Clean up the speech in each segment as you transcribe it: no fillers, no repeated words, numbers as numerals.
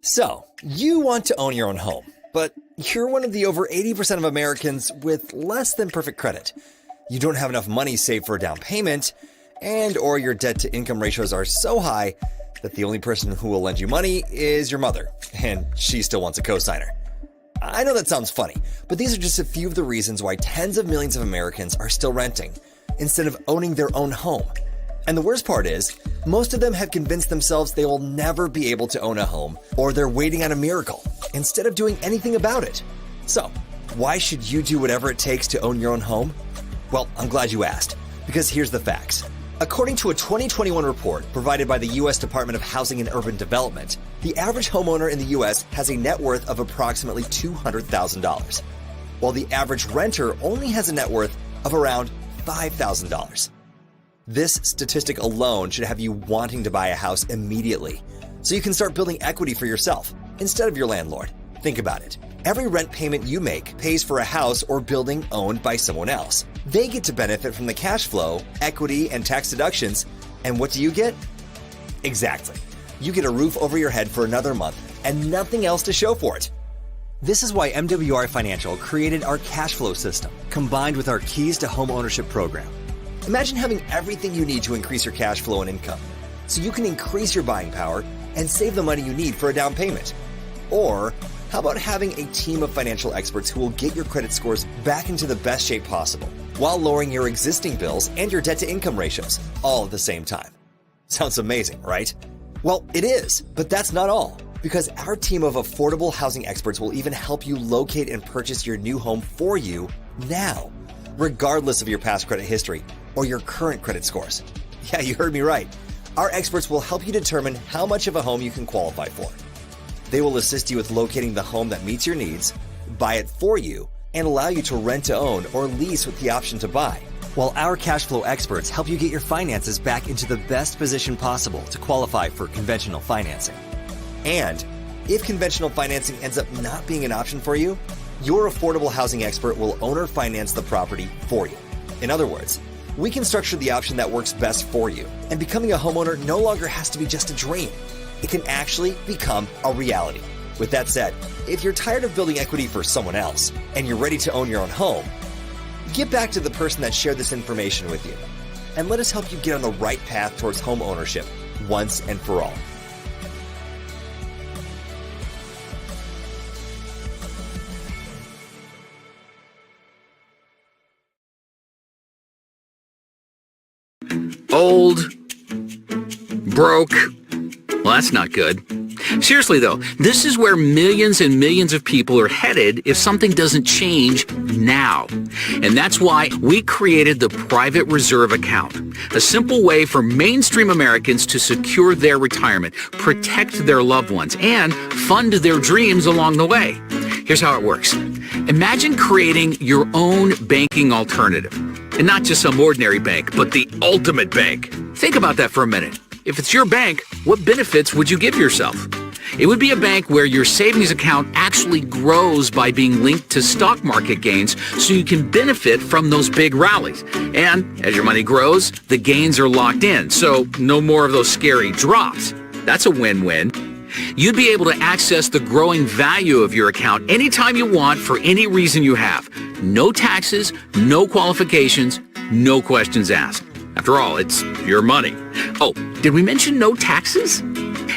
So, you want to own your own home, but you're one of the over 80% of Americans with less than perfect credit. You don't have enough money saved for a down payment, and or your debt-to-income ratios are so high that the only person who will lend you money is your mother, and she still wants a cosigner. I know that sounds funny, but these are just a few of the reasons why tens of millions of Americans are still renting, instead of owning their own home. And the worst part is, most of them have convinced themselves they will never be able to own a home, or they're waiting on a miracle, instead of doing anything about it. So, why should you do whatever it takes to own your own home? Well, I'm glad you asked, because here's the facts. According to a 2021 report provided by the U.S. Department of Housing and Urban Development, the average homeowner in the U.S. has a net worth of approximately $200,000, while the average renter only has a net worth of around $5,000. This statistic alone should have you wanting to buy a house immediately, so you can start building equity for yourself instead of your landlord. Think about it. Every rent payment you make pays for a house or building owned by someone else. They get to benefit from the cash flow, equity, and tax deductions. And what do you get? Exactly. You get a roof over your head for another month and nothing else to show for it. This is why MWR Financial created our cash flow system, combined with our Keys to Home Ownership program. Imagine having everything you need to increase your cash flow and income, so you can increase your buying power and save the money you need for a down payment. Or, how about having a team of financial experts who will get your credit scores back into the best shape possible, while lowering your existing bills and your debt-to-income ratios, all at the same time? Sounds amazing, right? Well, it is, but that's not all, because our team of affordable housing experts will even help you locate and purchase your new home for you now, regardless of your past credit history or your current credit scores. Yeah, you heard me right. Our experts will help you determine how much of a home you can qualify for. They will assist you with locating the home that meets your needs, buy it for you, and allow you to rent to own or lease with the option to buy, while our cash flow experts help you get your finances back into the best position possible to qualify for conventional financing. And if conventional financing ends up not being an option for you, your affordable housing expert will owner finance the property for you. In other words, we can structure the option that works best for you, and becoming a homeowner no longer has to be just a dream. It can actually become a reality. With that said, if you're tired of building equity for someone else and you're ready to own your own home, get back to the person that shared this information with you, and let us help you get on the right path towards home ownership once and for all. Old, broke. Well, that's not good. Seriously though, this is where millions and millions of people are headed if something doesn't change now. And that's why we created the Private Reserve Account, a simple way for mainstream Americans to secure their retirement, protect their loved ones, and fund their dreams along the way. Here's how it works. Imagine creating your own banking alternative. And not just some ordinary bank, but the ultimate bank. Think about that for a minute. If it's your bank, what benefits would you give yourself? It would be a bank where your savings account actually grows by being linked to stock market gains, so you can benefit from those big rallies. And as your money grows, the gains are locked in, so no more of those scary drops. That's a win-win. You'd be able to access the growing value of your account anytime you want for any reason you have. No taxes, no qualifications, no questions asked. After all, it's your money. Oh, did we mention no taxes?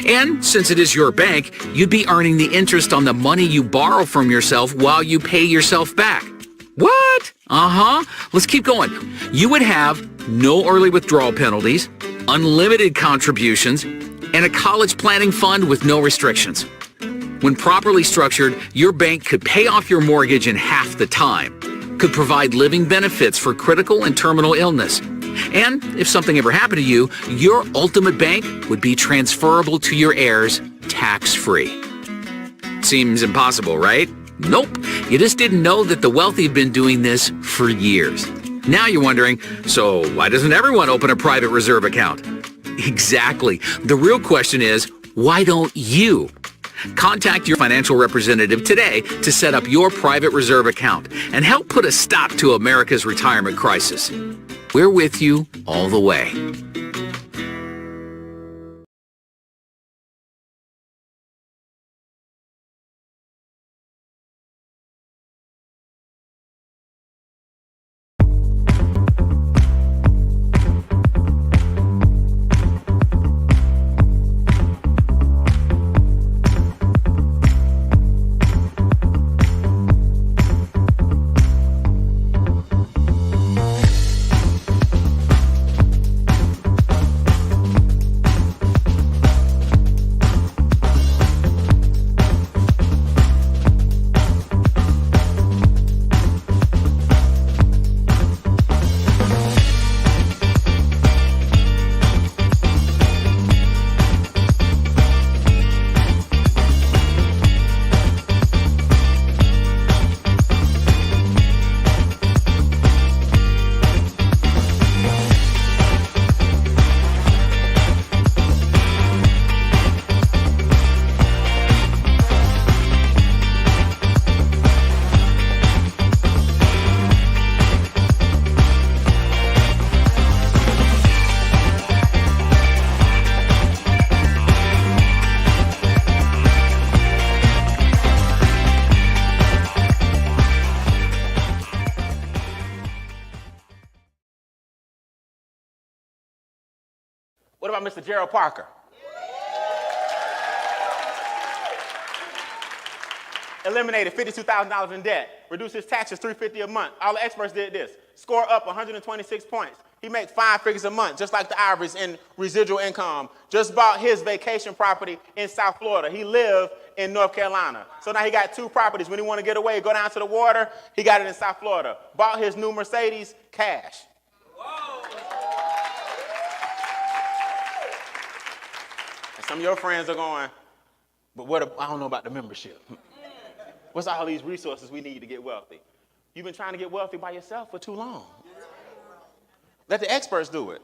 And since it is your bank, you'd be earning the interest on the money you borrow from yourself while you pay yourself back. What? Let's keep going. You would have no early withdrawal penalties, unlimited contributions, and a college planning fund with no restrictions. When properly structured, your bank could pay off your mortgage in half the time, could provide living benefits for critical and terminal illness, and if something ever happened to you, your ultimate bank would be transferable to your heirs tax-free. Seems impossible, right? Nope. You just didn't know that the wealthy have been doing this for years. Now you're wondering, so why doesn't everyone open a private reserve account? Exactly. The real question is, why don't you? Contact your financial representative today to set up your private reserve account and help put a stop to America's retirement crisis. We're with you all the way. What about Mr. Gerald Parker? Eliminated $52,000 in debt, reduced his taxes $350 a month. All the experts did this. Score up 126 points. He made 5 figures a month, just like the Ivories in residual income. Just bought his vacation property in South Florida. He lived in North Carolina. So now he got 2 properties. When he want to get away, go down to the water, he got it in South Florida. Bought his new Mercedes cash. Whoa. And some of your friends are going, but I don't know about the membership. What's all these resources we need to get wealthy? You've been trying to get wealthy by yourself for too long. Let the experts do it.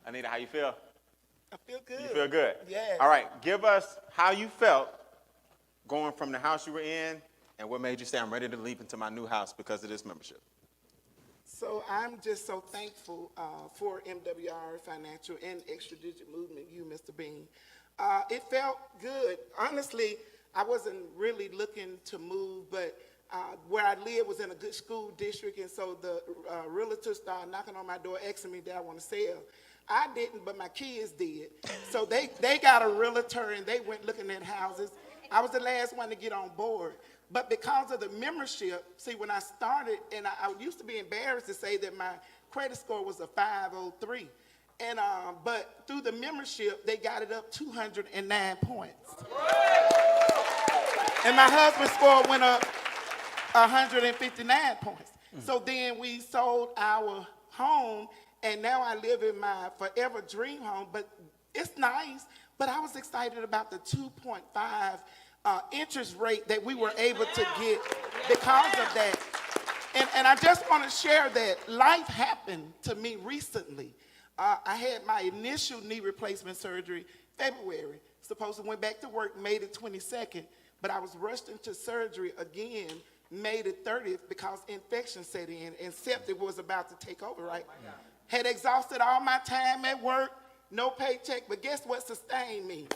Anita, how you feel? I feel good. You feel good? Yes. All right, give us how you felt going from the house you were in and what made you say, I'm ready to leap into my new house because of this membership. So I'm just so thankful for MWR Financial and Extra Digit Movement, you, Mr. Bean. It felt good. Honestly, I wasn't really looking to move, but where I live was in a good school district, and so the realtors started knocking on my door, asking me, did I want to sell? I didn't, but my kids did. So they got a realtor, and they went looking at houses. I was the last one to get on board. But because of the membership, see, when I started, and I used to be embarrassed to say that my credit score was a 503. And but through the membership, they got it up 209 points. And my husband's score went up 159 points. So then we sold our home, and now I live in my forever dream home. But it's nice, but I was excited about the 2.5 interest rate that we were able to get because of that. And I just want to share that life happened to me recently. I had my initial knee replacement surgery February. Supposed to went back to work May the 22nd, but I was rushed into surgery again May the 30th because infection set in and septic was about to take over, right? Had exhausted all my time at work, no paycheck, but guess what sustained me?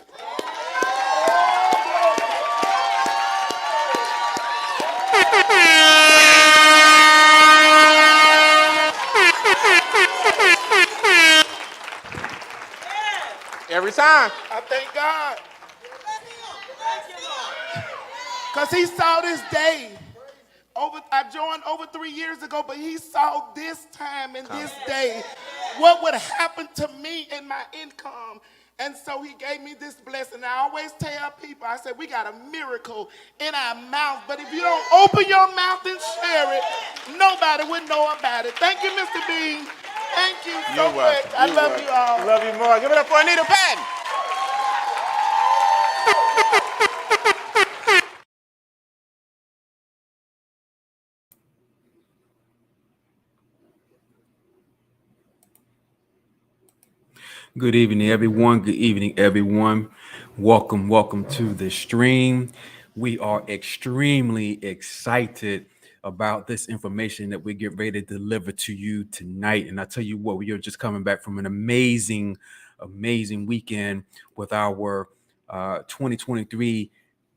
Every time. I thank God. Because he saw this day. I joined over 3 years ago, but he saw this time and this day what would happen to me and my income. And so he gave me this blessing. I always tell people, I said, we got a miracle in our mouth, but if you don't open your mouth and share it, nobody would know about it. Thank you, Mr. Bean. Thank you so much. I love you all. Love you more. Give it up for Anita Patton. Good evening, everyone. Good evening, everyone. Welcome to the stream. We are extremely excited about this information that we get ready to deliver to you tonight. And I tell you what, we are just coming back from an amazing weekend with our 2023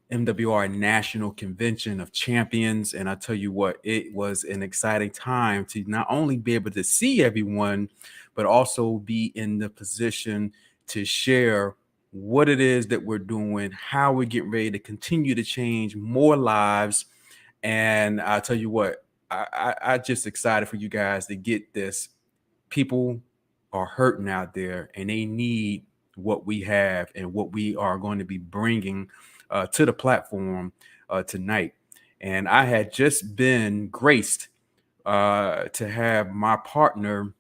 MWR National Convention of Champions. And I tell you what, it was an exciting time to not only be able to see everyone, but also be in the position to share what it is that we're doing, how we're getting ready to continue to change more lives. And I'll tell you what, I just excited for you guys to get this. People are hurting out there and they need what we have and what we are going to be bringing to the platform tonight. And I had just been graced to have my partner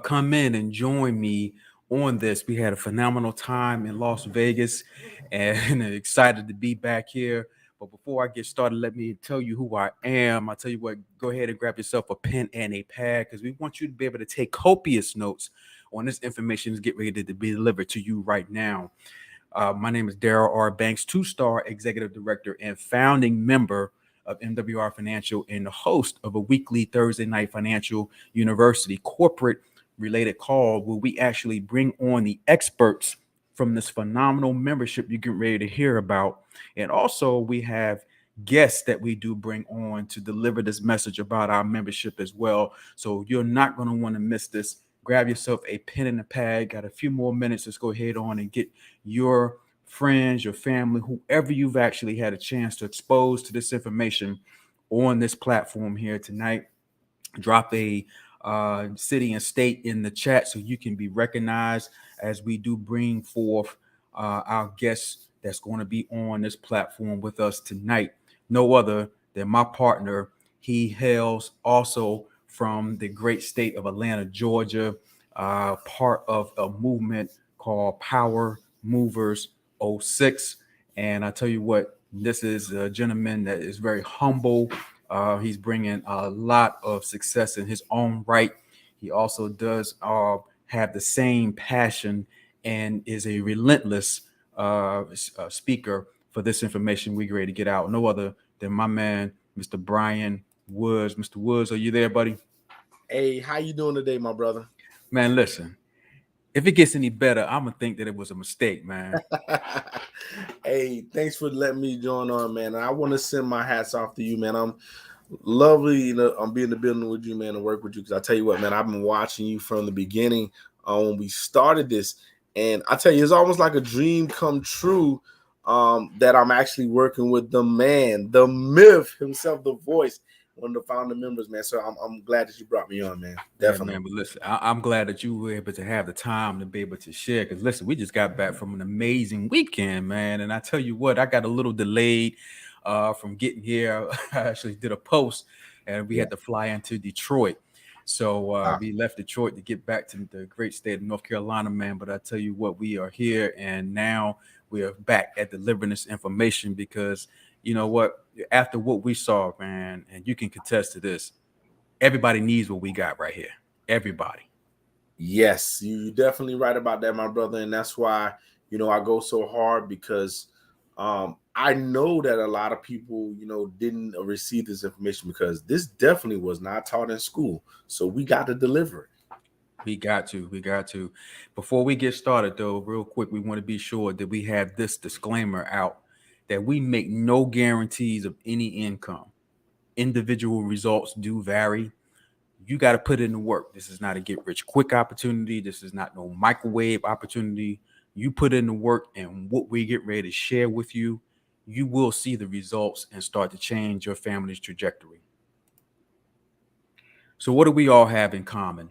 come in and join me on this. We had a phenomenal time in Las Vegas and excited to be back here. But before I get started, let me tell you who I am. I tell you what, go ahead and grab yourself a pen and a pad because we want you to be able to take copious notes on this information that's get ready to be delivered to you right now. My name is Daryl R. Banks, two-star executive director and founding member of MWR Financial and the host of a weekly Thursday night financial university corporate related call where we actually bring on the experts from this phenomenal membership you get ready to hear about. And also we have guests that we do bring on to deliver this message about our membership as well. So you're not going to want to miss this. Grab yourself a pen and a pad. Got a few more minutes. Let's go ahead on and get your friends, your family, whoever you've actually had a chance to expose to this information on this platform here tonight. Drop a city and state in the chat so you can be recognized as we do bring forth our guests that's going to be on this platform with us tonight. No other than my partner. He hails also from the great state of Atlanta, Georgia, part of a movement called Power Movers 06. And I tell you what, this is a gentleman that is very humble. He's bringing a lot of success in his own right. He also does have the same passion and is a relentless speaker for this information we're ready to get out. No other than my man, Mr. Brian Woods. Mr. Woods, are you there, buddy? Hey, how you doing today, my brother? Man, listen, if it gets any better, I'm going to think that it was a mistake, man. Hey, thanks for letting me join on, man. I want to send my hats off to you, man. I'm lovely, I'm being in the building with you, man, and work with you. Because I tell you what, man, I've been watching you from the beginning when we started this. And I tell you, it's almost like a dream come true that I'm actually working with the man, the myth himself, the voice, one of the founder members, man. So I'm glad that you brought me on, man. Definitely. Yeah, man, but listen, I'm glad that you were able to have the time to be able to share. Because listen, we just got back from an amazing weekend, man. And I tell you what, I got a little delayed from getting here. I actually did a post, and we had to fly into Detroit. So we left Detroit to get back to the great state of North Carolina, man. But I tell you what, we are here, and now we are back at delivering this information because you know what? After what we saw, man, and you can contest to this, everybody needs what we got right here. Everybody. Yes, you're definitely right about that, my brother. And that's why, I go so hard because I know that a lot of people, didn't receive this information because this definitely was not taught in school. So we got to deliver it. We got to. Before we get started, though, real quick, we want to be sure that we have this disclaimer out that we make no guarantees of any income. Individual results do vary. You got to put in the work. This is not a get rich quick opportunity. This is not no microwave opportunity. You put in the work, and what we get ready to share with you, you will see the results and start to change your family's trajectory. So what do we all have in common?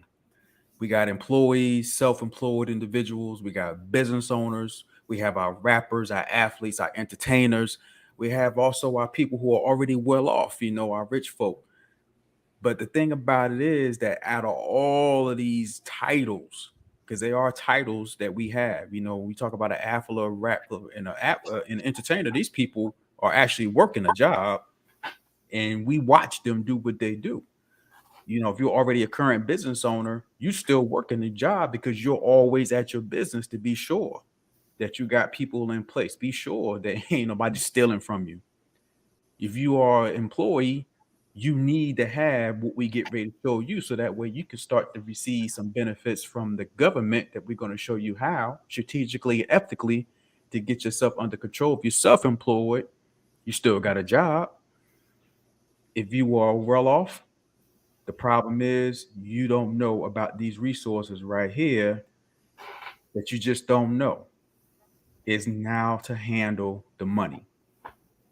We got employees, self-employed individuals. We got business owners. We have our rappers, our athletes, our entertainers. We have also our people who are already well off, our rich folk. But the thing about it is that out of all of these titles, because they are titles that we have, we talk about an athlete, a rapper, and an entertainer. These people are actually working a job, and we watch them do what they do. If you're already a current business owner, you still working the job because you're always at your business to be sure that you got people in place. Be sure that ain't nobody stealing from you. If you are an employee, you need to have what we get ready to show you so that way you can start to receive some benefits from the government that we're going to show you how strategically and ethically to get yourself under control. If you're self-employed, you still got a job. If you are well off, the problem is you don't know about these resources right here that you just don't know is now to handle the money.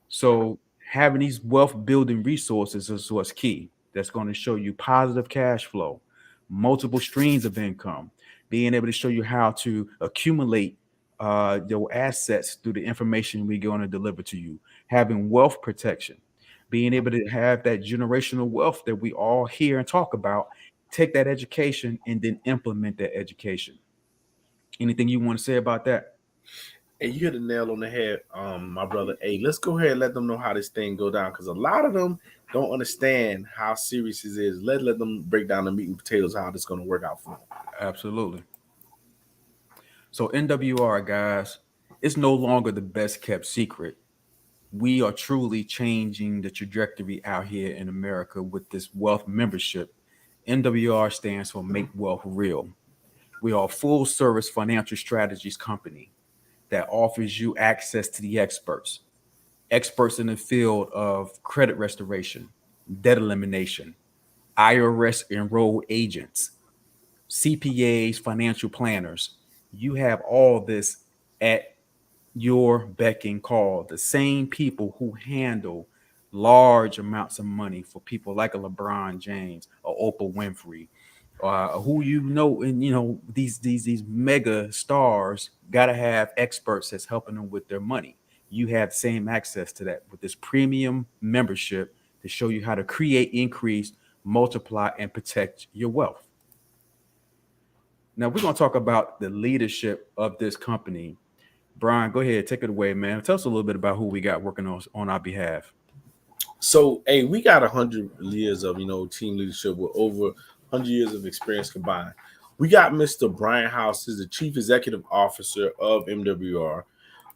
So having these wealth building resources is what's key. That's going to show you positive cash flow, multiple streams of income, being able to show you how to accumulate your assets through the information we're going to deliver to you, having wealth protection, being able to have that generational wealth that we all hear and talk about, take that education and then implement that education. Anything you want to say about that? Hey, you hit the nail on the head, my brother. Hey, let's go ahead and let them know how this thing go down, because a lot of them don't understand how serious this is. Let them break down the meat and potatoes, how this going to work out for them. Absolutely. So NWR, guys, it's no longer the best kept secret. We are truly changing the trajectory out here in America with this wealth membership. NWR stands for Make Wealth Real. We are a full service financial strategies company that offers you access to the experts in the field of credit restoration, debt elimination, IRS enrolled agents, CPAs, financial planners. You have all this at your beck and call. The same people who handle large amounts of money for people like a LeBron James or Oprah Winfrey, who and these mega stars got to have experts that's helping them with their money. You have same access to that with this premium membership to show you how to create, increase, multiply, and protect your wealth. Now we're going to talk about the leadership of this company. Brian, go ahead, take it away, man. Tell us a little bit about who we got working on our behalf. So, hey, we got 100 years of team leadership with over 100 years of experience combined. We got Mr. Brian House, who's the Chief Executive Officer of MWR.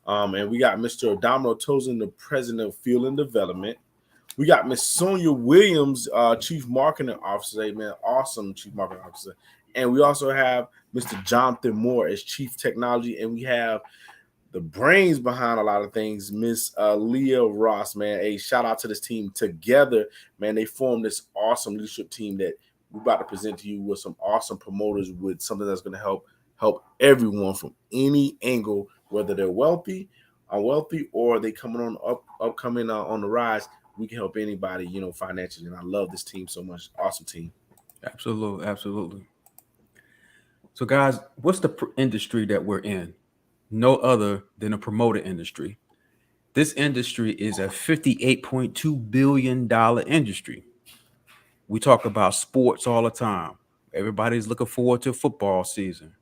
And we got Mr. Domino Tozen, the President of Field and Development. We got Miss Sonia Williams, Chief Marketing Officer. Hey, man, awesome Chief Marketing Officer. And we also have Mr. Jonathan Moore as Chief Technology. And we have the brains behind a lot of things, Miss Leah Ross, man. Hey, shout out to this team. Together, man, they formed this awesome leadership team that we're about to present to you with some awesome promoters with something that's going to help everyone from any angle, whether they're wealthy, unwealthy, or they coming on upcoming on the rise. We can help anybody, financially. And I love this team so much. Awesome team. Absolutely, absolutely. So, guys, what's the industry that we're in? No other than a promoter industry. This industry is a $58.2 billion industry. We talk about sports all the time. Everybody's looking forward to football season.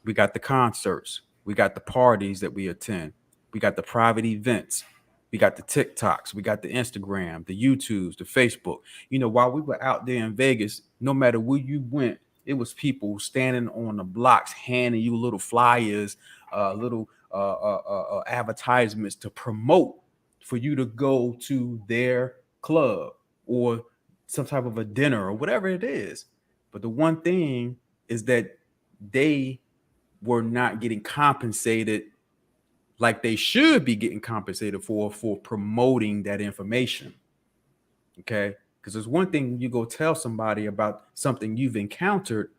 We got the concerts. We got the parties that we attend. We got the private events. We got the TikToks. We got the Instagram, the YouTubes, the Facebook. While we were out there in Vegas, no matter where you went, it was people standing on the blocks handing you little flyers, little advertisements to promote for you to go to their club or some type of a dinner or whatever it is. But the one thing is that they were not getting compensated like they should be getting compensated for promoting that information. Okay? Because there's one thing you go tell somebody about something you've encountered,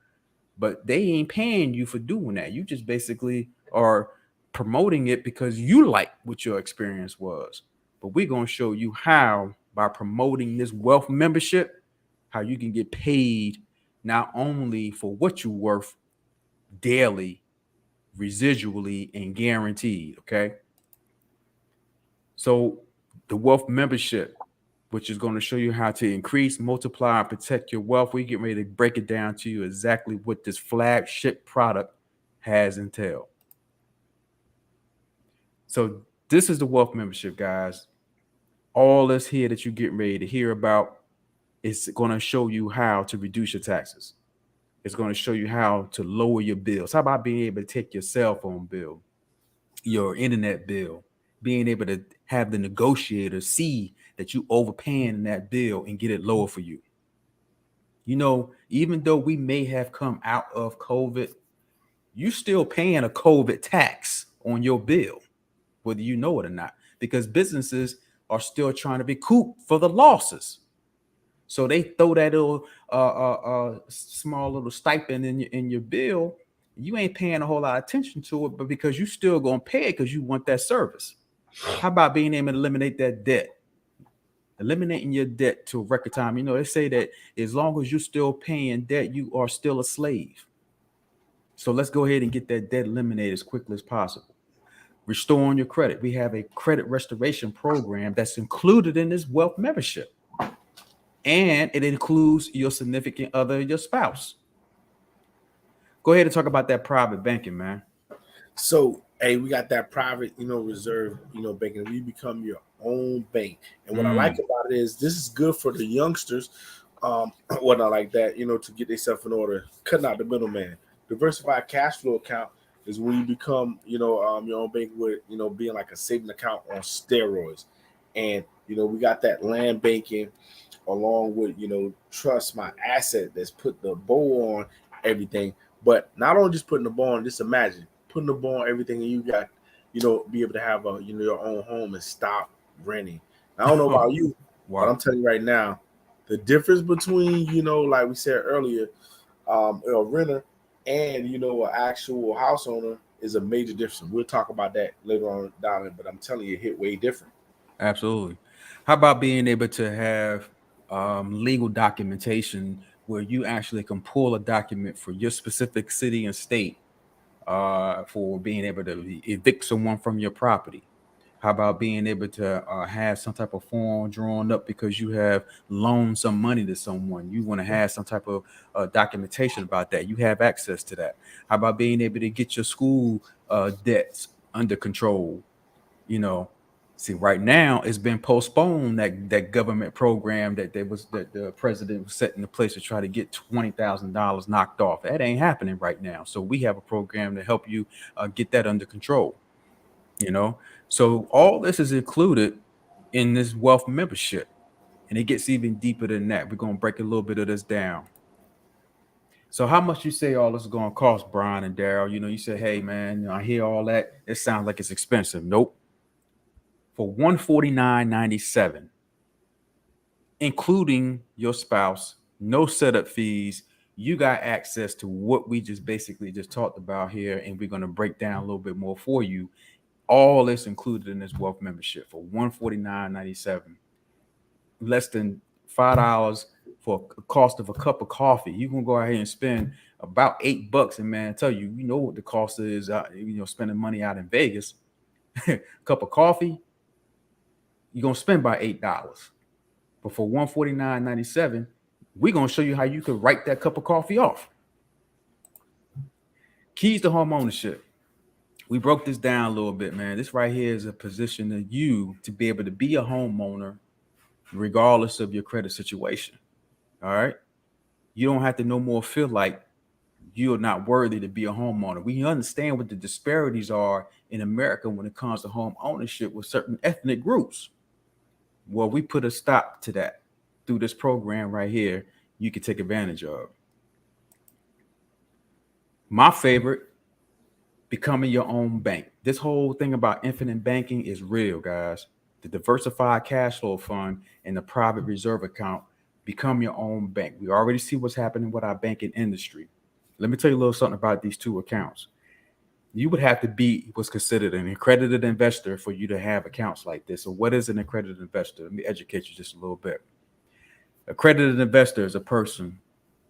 but they ain't paying you for doing that. You just basically are promoting it because you like what your experience was. But we're going to show you how, by promoting this wealth membership, how you can get paid not only for what you're worth daily, residually, and guaranteed. Okay. So the wealth membership, which is going to show you how to increase, multiply, and protect your wealth. We get ready to break it down to you exactly what this flagship product has entailed. So this is the wealth membership, guys. All this here that you get ready to hear about is going to show you how to reduce your taxes. It's going to show you how to lower your bills. How about being able to take your cell phone bill your internet bill, being able to have the negotiator see that you overpaying in that bill and get it lower for you. You know, even though we may have come out of COVID, you still paying a COVID tax on your bill, whether you know it or not, because businesses are still trying to recoup for the losses. So they throw that little small little stipend in your bill. You ain't paying a whole lot of attention to it, but because you still gonna pay it because you want that service. How about being able to eliminate that debt? Eliminating your debt to a record time. You know, they say that as long as you're still paying debt, you are still a slave. So let's go ahead and get that debt eliminated as quickly as possible. Restoring your credit. We have a credit restoration program that's included in this wealth membership. And it includes your significant other, your spouse. Go ahead and talk about that private banking, man. So, hey, we got that private, reserve, banking. We become your own bank. And what I like about it is this is good for the youngsters, whatnot like that, to get themselves in order, cutting out the middleman. Diversified cash flow account is when you become, your own bank with, being like a saving account on steroids. And, we got that land banking along with, trust my asset that's put the bow on everything. But not only just putting the bow on, just imagine putting the bow on everything and you got, be able to have a, your own home and stop renting. I don't know about you, but I'm telling you right now, the difference between, like we said earlier, a renter and, an actual house owner is a major difference. We'll talk about that later on down there, but I'm telling you, it hit way different. Absolutely. How about being able to have legal documentation where you actually can pull a document for your specific city and state for being able to evict someone from your property? How about being able to have some type of form drawn up because you have loaned some money to someone? You want to have some type of documentation about that. You have access to that. How about being able to get your school debts under control? See, right now it's been postponed, that government program that the president was setting in place to try to get $20,000 knocked off. That ain't happening right now. So we have a program to help you get that under control. So all this is included in this wealth membership, and it gets even deeper than that. We're going to break a little bit of this down. So how much you say all this is going to cost, Brian and Daryl? You say, hey, man, I hear all that. It sounds like it's expensive. Nope. For $149.97, including your spouse, no setup fees, you got access to what we just basically just talked about here, and we're going to break down a little bit more for you. All this included in this wealth membership for $149.97, less than $5 for a cost of a cup of coffee. You can go out here and spend about $8, and man, I tell you, what the cost is. Spending money out in Vegas, cup of coffee, you're gonna spend about $8. But for $149.97, we're gonna show you how you can write that cup of coffee off. Keys to home ownership. We broke this down a little bit, man. This right here is a position of you to be able to be a homeowner regardless of your credit situation. All right. You don't have to no more feel like you're not worthy to be a homeowner. We understand what the disparities are in America when it comes to home ownership with certain ethnic groups. Well, we put a stop to that through this program right here. You can take advantage of. My favorite, becoming your own bank. This whole thing about infinite banking is real, guys. The diversified cash flow fund and the private reserve account, become your own bank. We already see what's happening with our banking industry. Let me tell you a little something about these two accounts. You would have to be what's considered an accredited investor for you to have accounts like this. So what is an accredited investor? Let me educate you just a little bit. Accredited investor is a person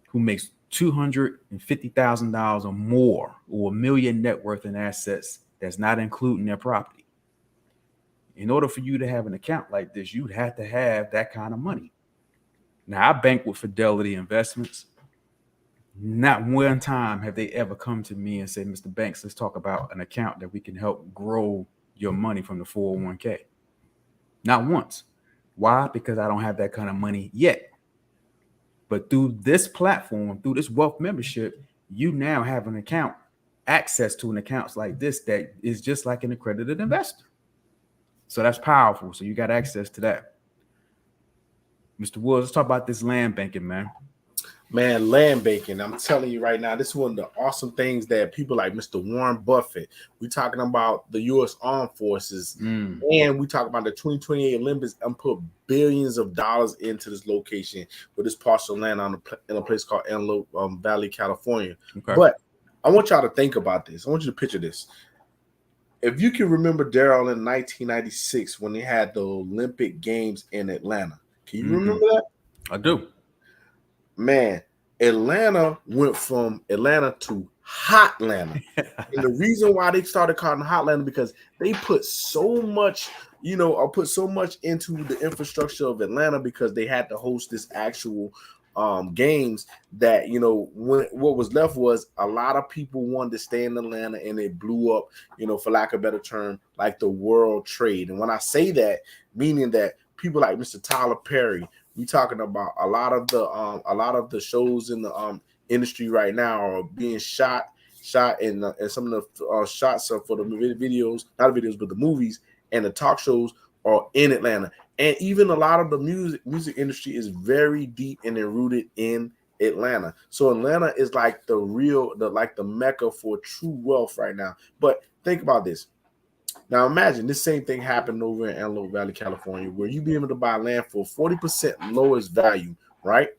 who makes $250,000 or more, or $1 million net worth in assets that's not including their property. In order for you to have an account like this, you'd have to have that kind of money. Now, I bank with Fidelity Investments. Not one time have they ever come to me and said, Mr. Banks, let's talk about an account that we can help grow your money from the 401k. Not once. Why? Because I don't have that kind of money yet. But through this platform, through this wealth membership, you now have an account access to an accounts like this that is just like an accredited investor. So that's powerful. So you got access to that. Mr. Woods, let's talk about this land banking, man. Man, land banking. I'm telling you right now, this is one of the awesome things that people like Mr. Warren Buffett, we're talking about the U.S. Armed Forces, and we talk about the 2028 Olympics and put billions of dollars into this location with this parcel of land in a place called Antelope Valley, California. Okay. But I want y'all to think about this. I want you to picture this. If you can remember, Daryl, in 1996 when they had the Olympic Games in Atlanta, can you remember that? I do. Man, Atlanta went from Atlanta to Hotlanta. And the reason why they started calling it Hotlanta because they put so much, put so much into the infrastructure of Atlanta because they had to host this actual games that, what was left was a lot of people wanted to stay in Atlanta and it blew up, for lack of a better term, like the world trade. And when I say that, meaning that people like Mr. Tyler Perry, we talking about a lot of the shows in the industry right now are being shot and some of the shots for the videos, not the videos, but the movies and the talk shows are in Atlanta. And even a lot of the music industry is very deep and rooted in Atlanta. So Atlanta is like the mecca for true wealth right now. But think about this. Now imagine this same thing happened over in Antelope Valley, California, where you be able to buy land for 40% lowest value, right?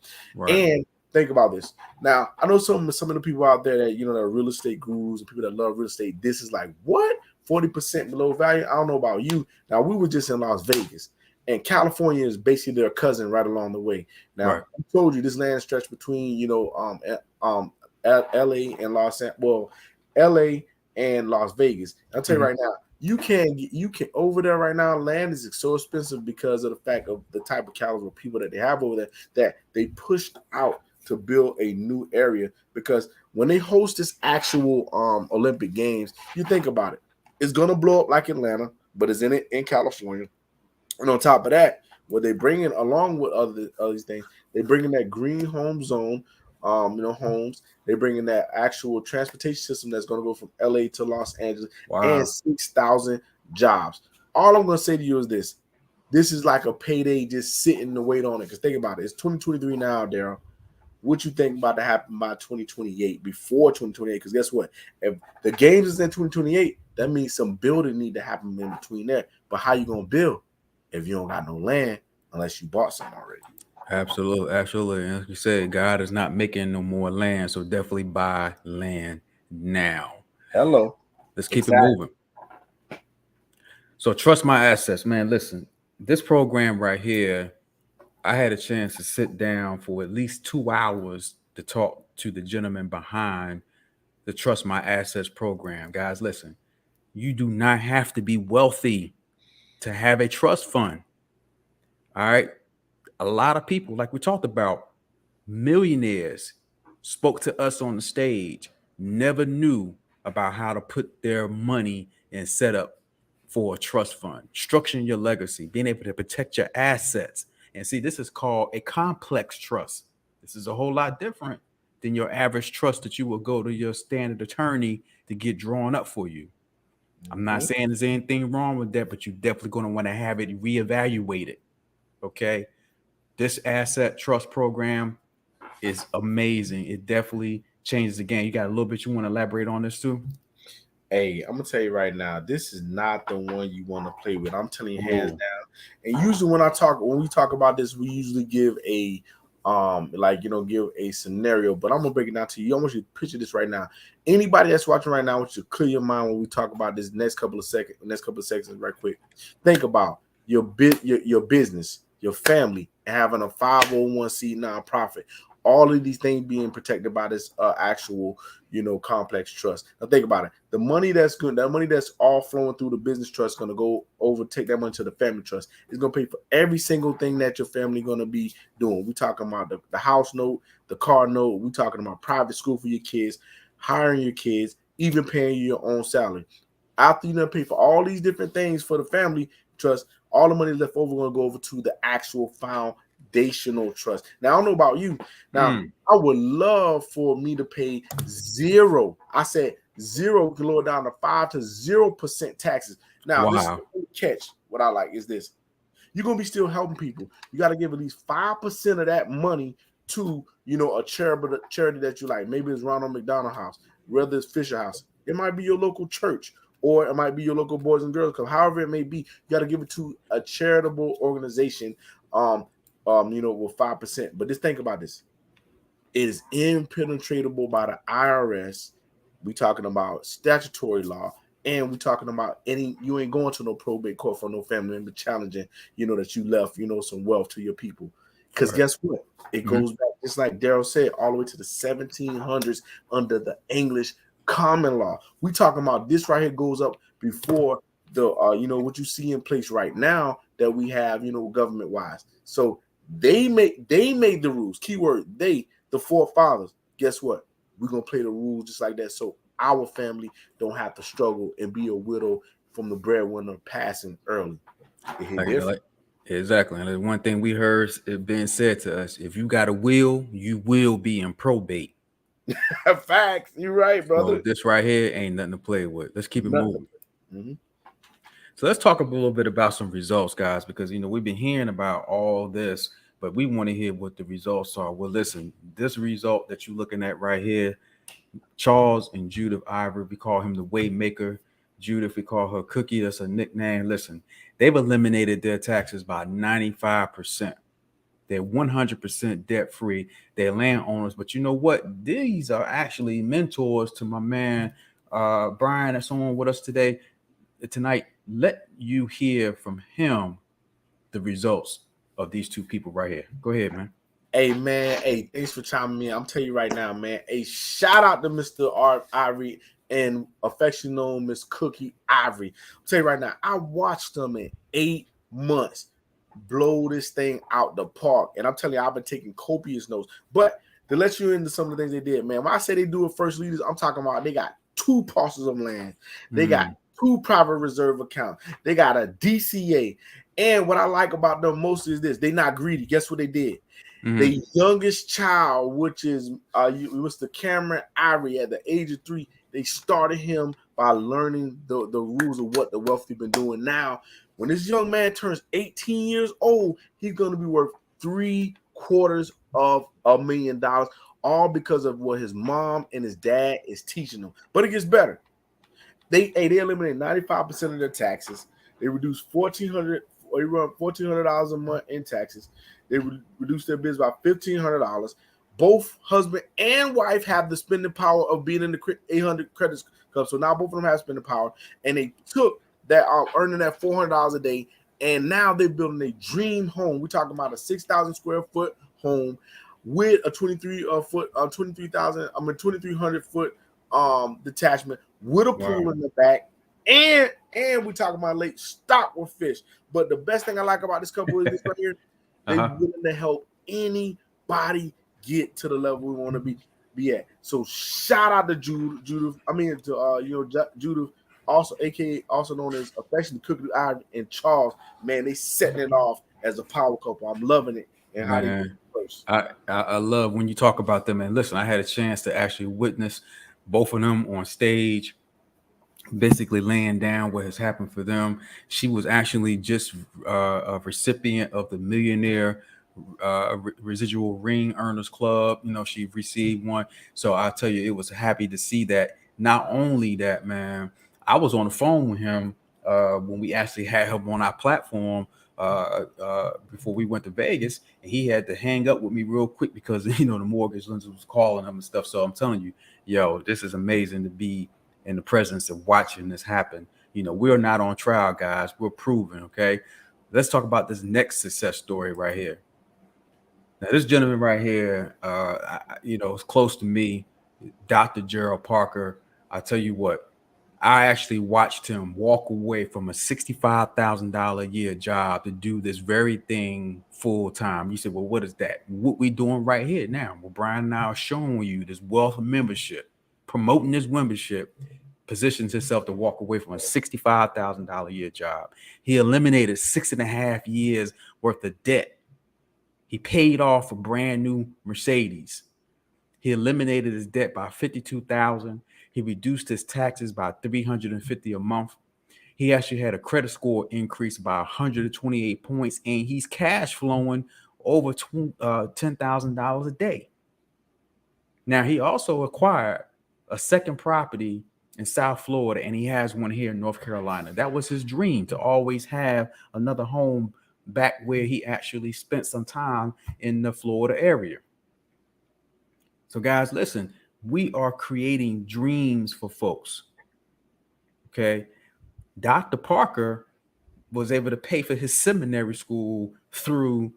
And think about this. Now I know some of the people out there that that are real estate gurus and people that love real estate. This is like what 40% below value. I don't know about you. Now we were just in Las Vegas, and California is basically their cousin right along the way. Now I told you this land stretch between L.A. and L.A. and Las Vegas. I'll tell you right now. You can over there right now. Land is so expensive because of the fact of the type of caliber of people that they have over there that they pushed out to build a new area. Because when they host this actual Olympic Games, you think about it, it's gonna blow up like Atlanta, but it's in California. And on top of that, what they bring in along with other these things, they bring in that green home zone. Homes. They bring in that actual transportation system that's going to go from LA to Los Angeles and 6,000 jobs. All I'm going to say to you is this. This is like a payday just sitting to wait on it. Because think about it. It's 2023 now, Daryl. What you think about to happen by 2028, before 2028? Because guess what? If the games is in 2028, that means some building need to happen in between there. But how you going to build if you don't got no land unless you bought some already? Absolutely. As you said, God is not making no more land, so definitely buy land now. Hello. Let's keep it moving. So trust my assets, man. Listen, this program right here, I had a chance to sit down for at least 2 hours to talk to the gentleman behind the Trust My Assets program. Guys, listen, you do not have to be wealthy to have a trust fund. All right. A lot of people, like we talked about, millionaires spoke to us on the stage, never knew about how to put their money and set up for a trust fund, structuring your legacy, being able to protect your assets. And see, this is called a complex trust. This is a whole lot different than your average trust that you will go to your standard attorney to get drawn up for you. I'm not saying there's anything wrong with that, but you're definitely going to want to have it reevaluated. Okay. This asset trust program is amazing. It definitely changes the game. You got a little bit you want to elaborate on this too? Hey, I'm gonna tell you right now, this is not the one you want to play with. I'm telling you hands down. And usually when we talk about this, we usually give a give a scenario, but I'm gonna break it down to you. I want you to picture this right now. Anybody that's watching right now, I want you to clear your mind when we talk about this next couple of seconds right quick. Think about your business, your family, having a 501c nonprofit, all of these things being protected by this actual, complex trust. Now think about it. The money that's good, that money that's all flowing through the business trust, going to go over, take that money to the family trust. It's going to pay for every single thing that your family going to be doing. We're talking about the house note, the car note. We're talking about private school for your kids, hiring your kids, even paying you your own salary. After you done pay for all these different things for the family trust, all the money left over going to go over to the actual foundational trust. Now, I don't know about you. Now, I would love for me to pay zero. I said zero can lower down to 5 to 0% taxes. Now, this is Wow. the catch. What I like is this: you're gonna be still helping people. You got to give at least 5% of that money to a charity that you like. Maybe it's Ronald McDonald House, whether it's Fisher House. It might be your local church, or it might be your local Boys and Girls Club. However it may be, you got to give it to a charitable organization. With 5%. But just think about this: it is impenetrable by the IRS. We talking about statutory law, and we talking about you ain't going to no probate court for no family member challenging, that you left, some wealth to your people. Because guess what? It goes back, just like Daryl said, all the way to the 1700s under the English common law. We talking about this right here goes up before the, what you see in place right now that we have, government wise. So they made the rules. Keyword, the forefathers. Guess what? We're going to play the rules just like that. So our family don't have to struggle and be a widow from the breadwinner passing early. Exactly. And the one thing we heard it being said to us: if you got a will, you will be in probate. Facts. You're right, brother. So this right here ain't nothing to play with. Let's keep it moving. Mm-hmm. So let's talk a little bit about some results, guys, because we've been hearing about all this, but we want to hear what the results are. Well, listen, this result that you're looking at right here, Charles and Judith Ivory, we call him the Waymaker. Judith, we call her Cookie. That's a nickname. Listen, they've eliminated their taxes by 95%. They're 100% debt free. They're landowners. But you know what? These are actually mentors to my man, Brian, that's on with us tonight. Let you hear from him the results of these two people right here. Go ahead, man. Hey, man. Hey, thanks for chiming in. I'm telling you right now, man. Hey, shout out to Mr. Ivory and affectionately known Miss Cookie Ivory. I'm telling you right now, I watched them in 8 months blow this thing out the park. And I'm telling you, I've been taking copious notes. But to let you into some of the things they did, man, when I say they do it first leaders, I'm talking about they got 2 parcels of land. They got 2 private reserve accounts. They got a DCA. And what I like about them most is this: they not greedy. Guess what they did? The youngest child, which is Mr. Cameron Ivory, at the age of 3, they started him by learning the rules of what the wealthy been doing. Now, when this young man turns 18 years old, he's going to be worth $750,000, all because of what his mom and his dad is teaching them. But it gets better. They eliminate 95% of their taxes. They reduce $1,400 a month in taxes. They reduce their business by $1,500. Both husband and wife have the spending power of being in the 800 credit club. So now both of them have spending power, and they took that earning that $400 a day, and now they're building a dream home. We're talking about a 6,000 square foot home with a 2,300 foot detachment with a pool in the back, and we're talking about lake stocked with fish. But the best thing I like about this couple is this right here: they're willing to help anybody get to the level we want to be at. So shout out to Judith. Judith, also aka also known as affectionately Cookie Ivory, and Charles. Man, they setting it off as a power couple. I'm loving it. And how they first. I love when you talk about them. And listen, I had a chance to actually witness both of them on stage, basically laying down what has happened for them. She was actually just a recipient of the Millionaire Residual Ring Earners Club. She received one. So I tell you, it was happy to see that. Not only that, man, I was on the phone with him when we actually had him on our platform before we went to Vegas, and he had to hang up with me real quick because the mortgage lender was calling him and stuff. So I'm telling you, this is amazing to be in the presence of watching this happen. We're not on trial, guys. We're proven. Okay, let's talk about this next success story right here. Now, this gentleman right here, is close to me, Dr. Gerald Parker. I tell you what, I actually watched him walk away from a $65,000 a year job to do this very thing full time. You said, well, what is that? What we doing right here now? Well, Brian and I are showing you this wealth of membership, promoting this membership, positions himself to walk away from a $65,000 a year job. He eliminated 6.5 years worth of debt. He paid off a brand new Mercedes. He eliminated his debt by $52,000. He reduced his taxes by $350 a month. He actually had a credit score increase by 128 points, and he's cash flowing over $10,000 a day. Now, he also acquired a second property in South Florida, and he has one here in North Carolina. That was his dream, to always have another home back where he actually spent some time in the Florida area. So, guys, listen, we are creating dreams for folks. Okay. Dr. Parker was able to pay for his seminary school through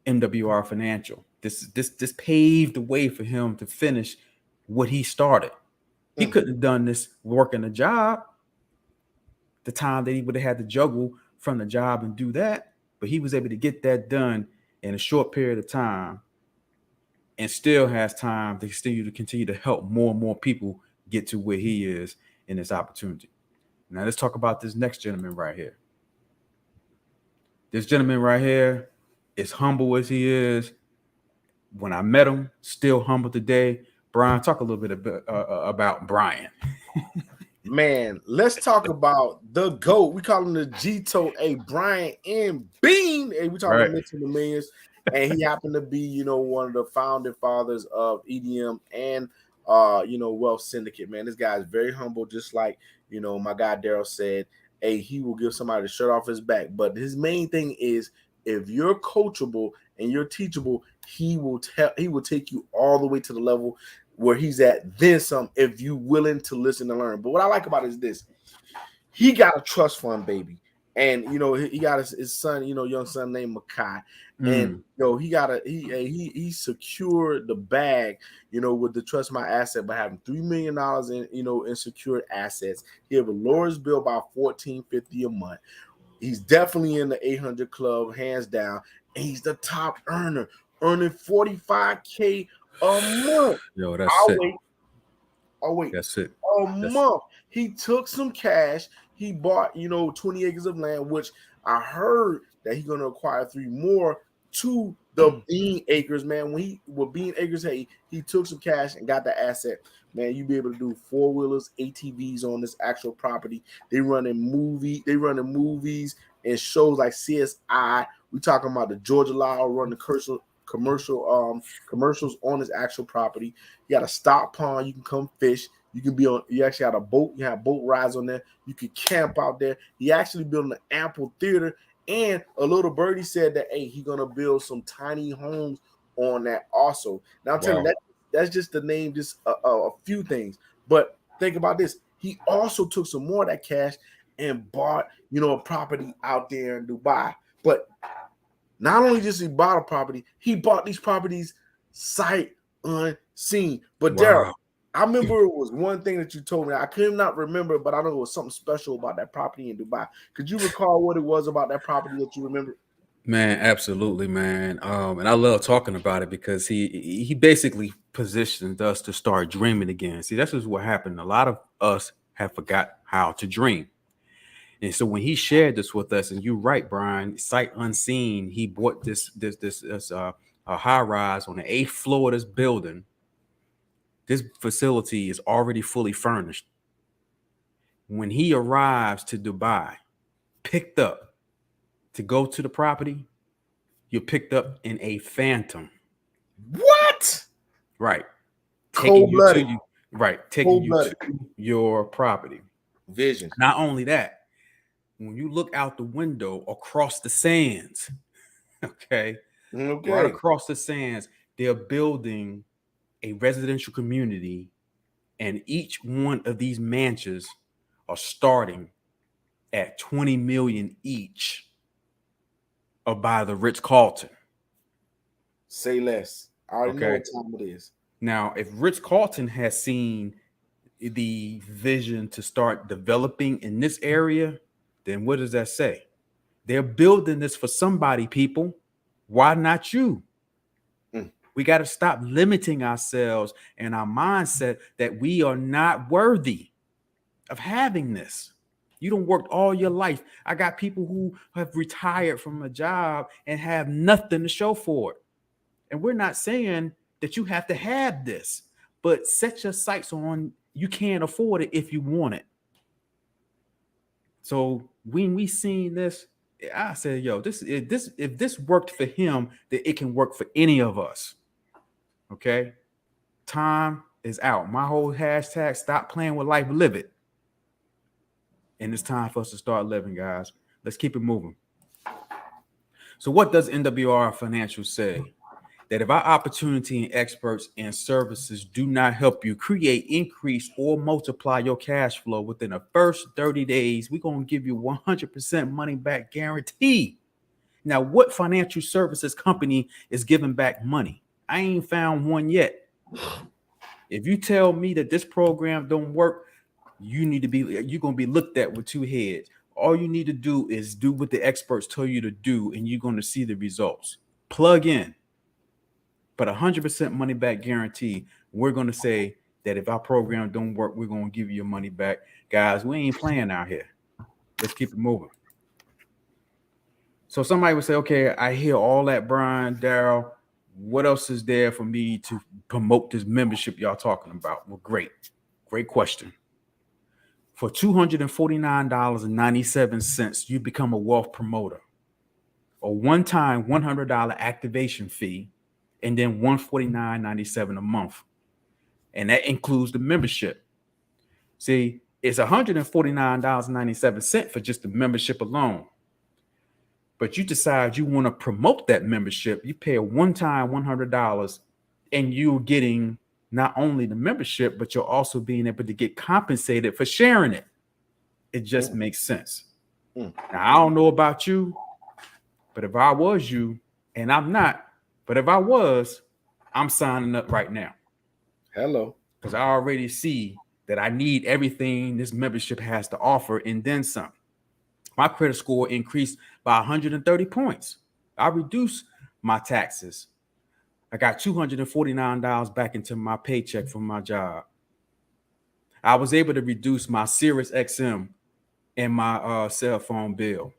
MWR Financial. This paved the way for him to finish what he started. He couldn't have done this working a job, the time that he would have had to juggle from the job and do that, but he was able to get that done in a short period of time, and still has time to continue to help more and more people get to where he is in this opportunity. Now let's talk about this next gentleman right here. This gentleman right here, as humble as he is, when I met him, still humble today. Brian, talk a little bit about Brian. Man, let's talk about the GOAT. We call him the G-Tote. Hey, Brian M. Bean. Hey, we talking about Mentor the Millions. And he happened to be, one of the founding fathers of EDM and, Wealth Syndicate, man. This guy is very humble, just like, my guy Daryl said. Hey, he will give somebody the shirt off his back. But his main thing is, if you're coachable and you're teachable, he will take you all the way to the level where he's at, then some, if you willing to listen and learn. But what I like about it is this: he got a trust fund, baby. And he got his son, young son named Makai. And he secured the bag, with the Trust My Asset by having $3 million in secured assets. He have a lowest bill by $1,450 a month. He's definitely in the 800 club, hands down. And he's the top earner, earning $45K a month. Yo, that's it. Oh wait, that's it. Month. He took some cash. He bought, 20 acres of land, which I heard that he's going to acquire 3 more to the Bean Acres, man. With Bean Acres, hey, he took some cash and got the asset. Man, you be able to do 4-wheelers, ATVs on this actual property. They running movies and shows like CSI. We talking about the Georgia Lyle running commercials on his actual property. You got a stock pond. You can come fish. You can be on. You actually have a boat. You have boat rides on there. You can camp out there. He actually built an ample theater. And a little birdie said that, hey, he's gonna build some tiny homes on that also. Now I'm telling you, that's just the name, just a few things. But think about this: he also took some more of that cash and bought, a property out there in Dubai. But not only just he bought a property, he bought these properties sight unseen. But Daryl, I remember it was one thing that you told me. I could not remember, but I know it was something special about that property in Dubai. Could you recall what it was about that property that you remember? Man, absolutely, man. And I love talking about it because he basically positioned us to start dreaming again. See, this is what happened. A lot of us have forgot how to dream. And so when he shared this with us, and you're right, Brian, sight unseen, he bought this high rise on the 8th floor of this building. This facility is already fully furnished. When he arrives to Dubai, picked up to go to the property, you're picked up in a Phantom. What? Right. Cold-blooded. Taking you to your property. Vision. Not only that, when you look out the window across the sands, right across the sands, they're building a residential community, and each one of these mansions are starting at $20 million each by the Ritz-Carlton. Say less. I already know what time it is. Now, if Ritz-Carlton has seen the vision to start developing in this area, then what does that say? They're building this for somebody, people. Why not you? We got to stop limiting ourselves and our mindset that we are not worthy of having this. You done worked all your life. I got people who have retired from a job and have nothing to show for it. And we're not saying that you have to have this, but set your sights on you can't afford it if you want it. So when we seen this, I said, yo, if this worked for him, then it can work for any of us. Okay. Time is out. My whole hashtag, stop playing with life, live it. And it's time for us to start living, guys. Let's keep it moving. So what does NWR Financial say? That if our opportunity and experts and services do not help you create, increase, or multiply your cash flow within the first 30 days, we're going to give you 100% money back guarantee. Now, what financial services company is giving back money? I ain't found one yet. If you tell me that this program don't work, you're going to be looked at with two heads. All you need to do is do what the experts tell you to do, and you're going to see the results. Plug in. But 100% money back guarantee. We're going to say that if our program don't work, we're going to give you your money back. Guys, we ain't playing out here. Let's keep it moving. So somebody would say, okay, I hear all that, Brian, Daryl. What else is there for me to promote this membership y'all talking about? Well, great question. For $249.97, you become a wealth promoter. A one-time $100 activation fee, and then $149.97 a month. And that includes the membership. See, it's $149.97 for just the membership alone. But you decide you want to promote that membership. You pay a one-time $100, and you're getting not only the membership, but you're also being able to get compensated for sharing it. It just makes sense. Now, I don't know about you, but if I was you, and I'm not, but if I was, I'm signing up right now. Hello. Because I already see that I need everything this membership has to offer and then some. My credit score increased by 130 points. I reduced my taxes. I got $249 back into my paycheck from my job. I was able to reduce my Sirius XM and my cell phone bill.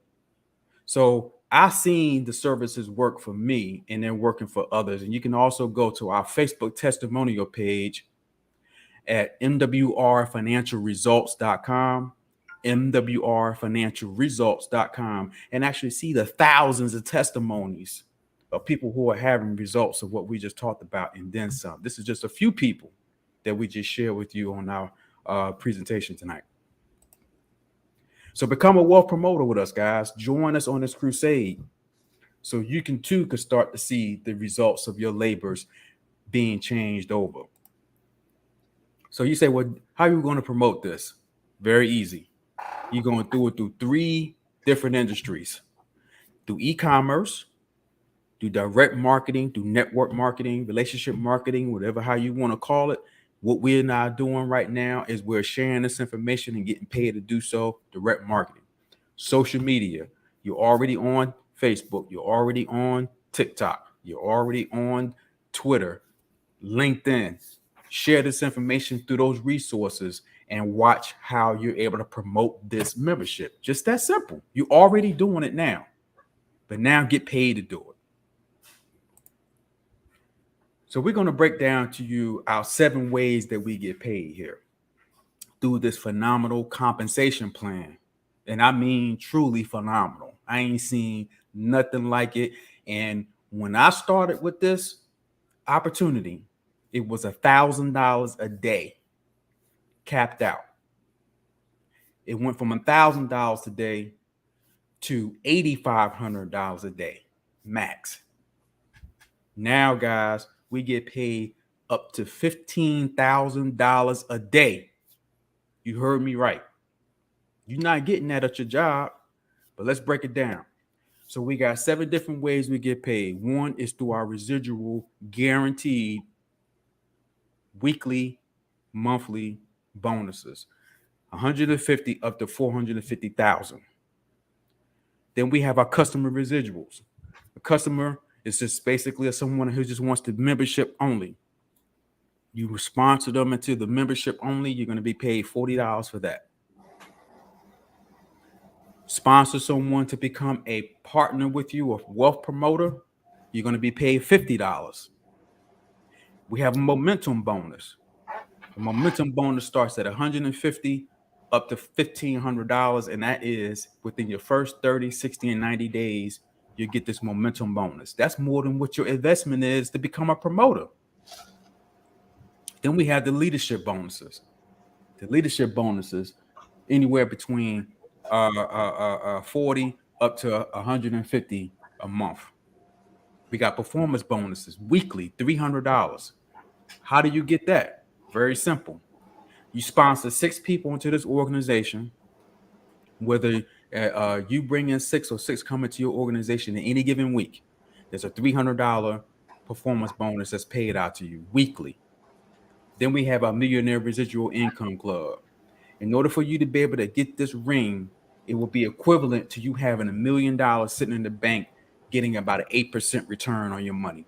So I've seen the services work for me and they're working for others. And you can also go to our Facebook testimonial page at mwrfinancialresults.com, mwrfinancialresults.com, and actually see the thousands of testimonies of people who are having results of what we just talked about and then some. This is just a few people that we just share with you on our presentation tonight. So become a wealth promoter with us, guys. Join us on this crusade so you can start to see the results of your labors being changed over. So you say, well, how are you going to promote this? Very easy. You're going to do it through 3 different industries. Through e-commerce, through direct marketing, through network marketing, relationship marketing, whatever how you want to call it. What we're now doing right now is we're sharing this information and getting paid to do so. Direct marketing, social media. You're already on Facebook. You're already on TikTok. You're already on Twitter, LinkedIn. Share this information through those resources and watch how you're able to promote this membership. Just that simple. You're already doing it now, but now get paid to do it. So we're going to break down to you our 7 ways that we get paid here through this phenomenal compensation plan. And I mean truly phenomenal. I ain't seen nothing like it. And when I started with this opportunity, it was $1,000 a day capped out. It went from $1,000 a day to $8,500 a day max. Now, guys, we get paid up to $15,000 a day. You heard me right. You're not getting that at your job, but let's break it down. So we got 7 different ways we get paid. One is through our residual guaranteed weekly, monthly bonuses, 150 up to 450,000. Then we have our customer residuals. A customer is just basically someone who just wants the membership only. You sponsor them into the membership only, you're going to be paid $40 for that. Sponsor someone to become a partner with you, a wealth promoter, you're going to be paid $50. We have a momentum bonus. The momentum bonus starts at $150 up to $1,500, and that is within your first 30, 60, and 90 days, you get this momentum bonus. That's more than what your investment is to become a promoter. Then we have the leadership bonuses. The leadership bonuses anywhere between 40 up to 150 a month. We got performance bonuses weekly, $300. How do you get that? Very simple. You sponsor 6 people into this organization, whether you bring in 6 or 6 come into your organization in any given week. There's a $300 performance bonus that's paid out to you weekly. Then we have our Millionaire Residual Income Club. In order for you to be able to get this ring, it will be equivalent to you having $1 million sitting in the bank, getting about an 8% return on your money.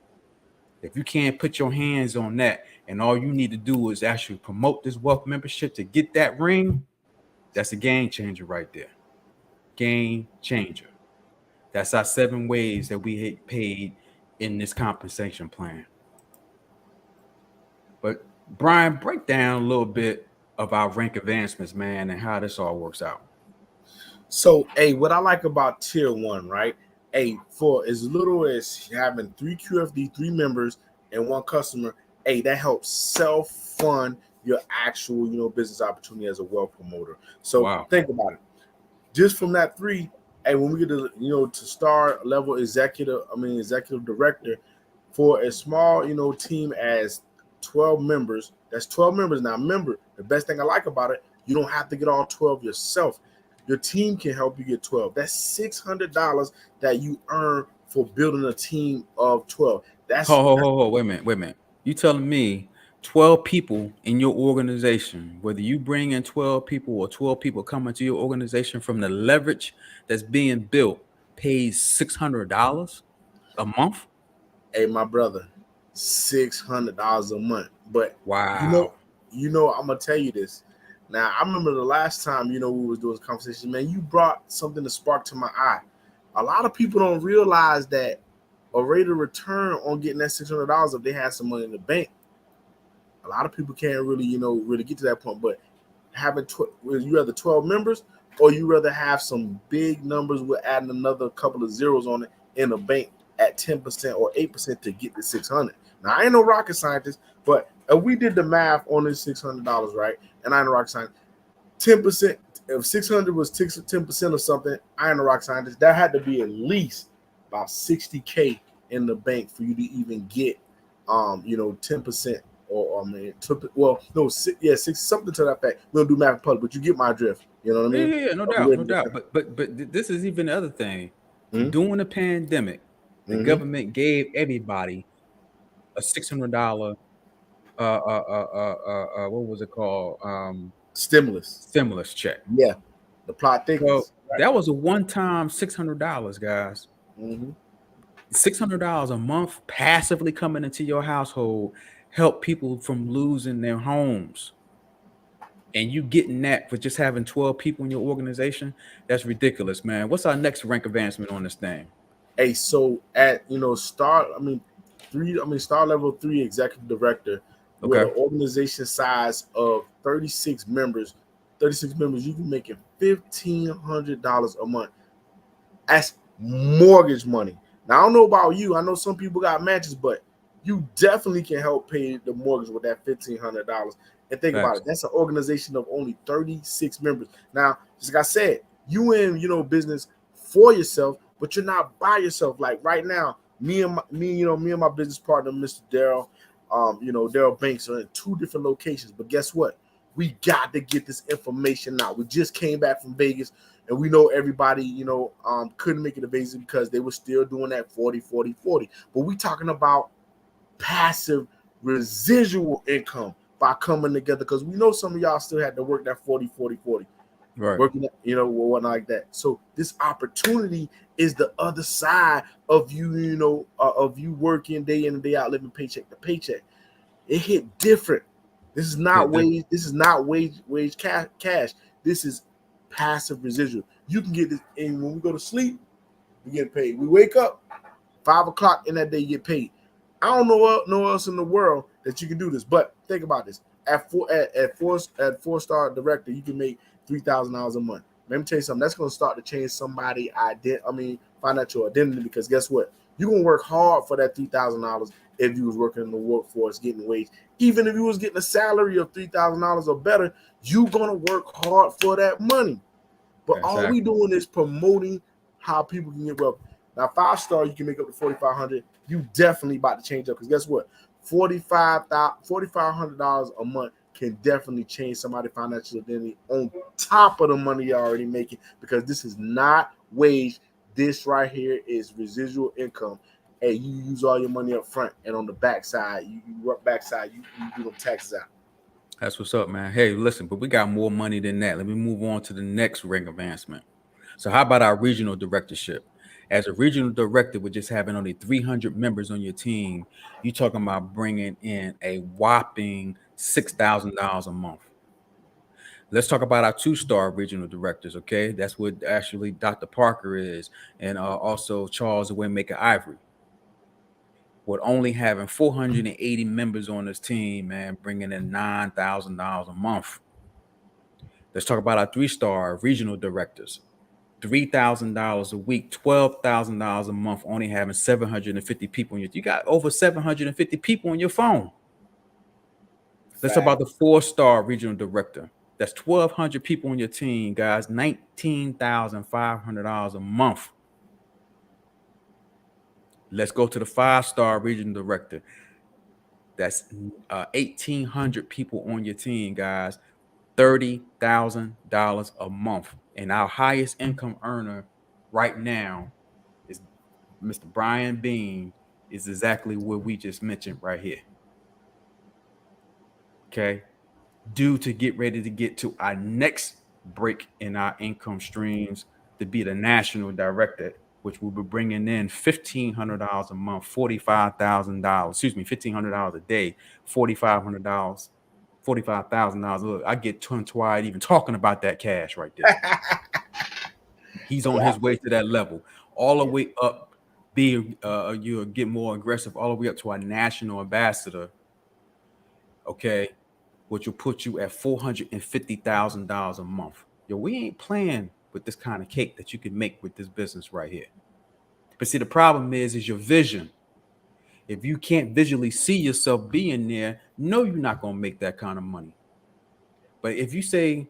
If you can't put your hands on that, and all you need to do is actually promote this wealth membership to get that ring, that's a game changer right there. Game changer. That's our 7 ways that we get paid in this compensation plan. But Brian, break down a little bit of our rank advancements, man, and how this all works out. So, what I like about tier 1, right? For as little as having 3 QFD, 3 members, and 1 customer, that helps self-fund your actual, business opportunity as a wealth promoter. So Think about it. Just from that 3, when we get to, to star level executive director, for a small, team as 12 members, that's 12 members. Now, remember, the best thing I like about it, you don't have to get all 12 yourself. Your team can help you get 12. That's $600 that you earn for building a team of 12. That's wait a minute. You telling me 12 people in your organization, whether you bring in 12 people or 12 people come into your organization from the leverage that's being built, pays $600 a month? Hey, my brother, $600 a month. But wow, I'm gonna tell you this. Now, I remember the last time, we was doing this conversation, man, you brought something to spark to my eye. A lot of people don't realize that a rate of return on getting that $600 if they have some money in the bank. A lot of people can't really, really get to that point. But having you rather 12 members, or you rather have some big numbers with adding another couple of zeros on it in a bank at 10% or 8% to get the 600. Now, I ain't no rocket scientist, but if we did the math on this $600, right? And I ain't a rocket scientist, 10%, if 600 was 10% of something, I ain't a rocket scientist, that had to be at least about $60K in the bank for you to even get, 10%. Something to that effect. We don't do math in public, but you get my drift. You know what I mean? Yeah, no doubt. But this is even the other thing. Mm-hmm. During the pandemic, the government gave everybody a $600 what was it called? Stimulus check. Yeah, the plot thickens. So that was a one-time $600, guys. Mm-hmm. $600 a month passively coming into your household help people from losing their homes. And you getting that for just having 12 people in your organization, that's ridiculous, man. What's our next rank advancement on this thing? So at star level 3 executive director, with an organization size of 36 members, you can make it $1,500 a month. That's mortgage money. Now, I don't know about you. I know some people got matches, but you definitely can help pay the mortgage with that $1,500. And think about it. That's an organization of only 36 members. Now, just like I said, you in business for yourself, but you're not by yourself. Like right now, me and my business partner, Mr. Daryl, Daryl Banks, are in 2 different locations. But guess what? We got to get this information out. We just came back from Vegas, and we know everybody, couldn't make it to Vegas because they were still doing that 40. But we talking about passive residual income by coming together, because we know some of y'all still had to work that 40. Right. Working, whatnot like that. So this opportunity is the other side of you, of you working day in and day out, living paycheck to paycheck. It hit different. This is not wage. This is not wage cash. This is passive residual. You can get this, and when we go to sleep, we get paid. We wake up 5 o'clock in that day, you get paid. I don't know else in the world that you can do this. But think about this. at four-star director, you can make $3,000 a month. Let me tell you something. That's going to start to change somebody's financial identity, because guess what? You're going to work hard for that $3,000 if you was working in the workforce, getting wage. Even if you was getting a salary of $3,000 or better, you're going to work hard for that money. But Exactly. all we doing is promoting how people can get wealthy. Now, 5-star, you can make up to $4,500. You definitely about to change up, because guess what? $4,500 a month can definitely change somebody's financial identity on top of the money you're already making, because this is not wage. This right here is residual income. Hey, you use all your money up front, and on the backside, you work backside, you do them taxes out. That's what's up, man. Hey, listen, but we got more money than that. Let me move on to the next ring advancement. So how about our regional directorship? As a regional director with just having only 300 members on your team, you're talking about bringing in a whopping $6,000 a month. Let's talk about our 2-star regional directors, okay? That's what actually Dr. Parker is, and also Charles the Waymaker Ivory. With only having 480 members on this team, man, bringing in $9,000 a month. Let's talk about our 3-star regional directors. $3,000 a week, $12,000 a month, only having 750 people in your. You got over 750 people on your phone. Let's talk about the 4-star regional director. That's 1,200 people on your team, guys. $19,500 a month. Let's go to the 5-star regional director. That's 1,800 people on your team, guys. $30,000 a month. And our highest income earner right now is Mr. Brian Bean, is exactly what we just mentioned right here. Okay. Due to get ready to get to our next break in our income streams to be the national director, which will be bringing in $1,500 a month, $45,000. Excuse me, $1,500 a day, $4,500. $45,000. Look, I get tongue-tied even talking about that cash right there. He's on his way to that level, all the way up. You'll get more aggressive, all the way up to our national ambassador. Okay, which will put you at $450,000 a month. Yo, we ain't playing with this kind of cake that you can make with this business right here. But see, the problem is your vision. If you can't visually see yourself being there, no, you're not going to make that kind of money. But if you say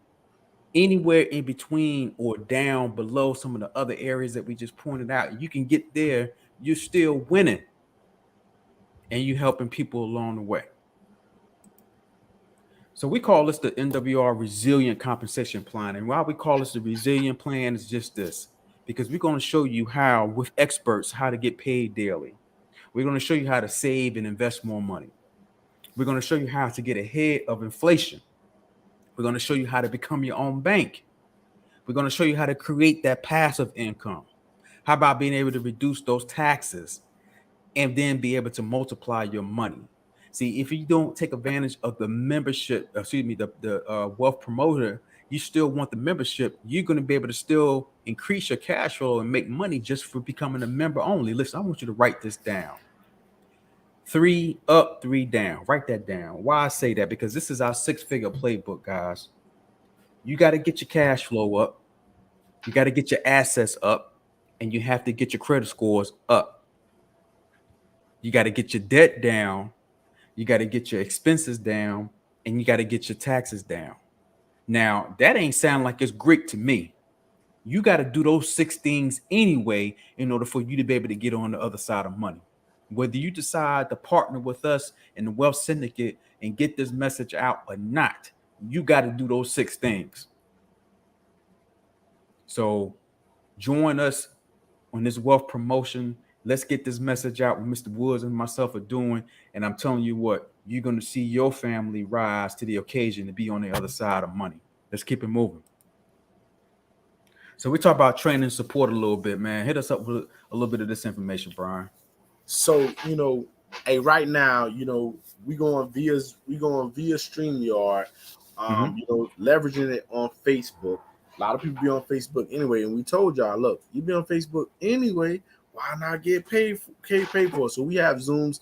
anywhere in between or down below some of the other areas that we just pointed out, you can get there, you're still winning. And you're helping people along the way. So we call this the NWR Resilient Compensation Plan. And why we call this the Resilient Plan is just this, because we're going to show you how, with experts, how to get paid daily. We're going to show you how to save and invest more money. We're going to show you how to get ahead of inflation. We're going to show you how to become your own bank. We're going to show you how to create that passive income. How about being able to reduce those taxes and then be able to multiply your money? See, if you don't take advantage of the membership, the wealth promoter, you still want the membership, you're going to be able to still increase your cash flow and make money just for becoming a member only. Listen, I want you to write this down. 3 up, 3 down. Write that down. Why I say that? Because this is our 6-figure playbook, guys. You got to get your cash flow up. You got to get your assets up, and you have to get your credit scores up. You got to get your debt down. You got to get your expenses down, and you got to get your taxes down. Now, that ain't sound like it's great to me. You got to do those 6 things anyway in order for you to be able to get on the other side of money. Whether you decide to partner with us in the Wealth Syndicate and get this message out or not, you got to do those 6 things. So join us on this wealth promotion. Let's get this message out, what Mr. Woods and myself are doing. And I'm telling you what, you're going to see your family rise to the occasion to be on the other side of money. Let's keep it moving. So we talk about training and support a little bit, man. Hit us up with a little bit of this information, Brian. So, hey, right now, we going via StreamYard, leveraging it on Facebook. A lot of people be on Facebook anyway, and we told y'all, look, you be on Facebook anyway. why not get paid for it? So we have Zooms,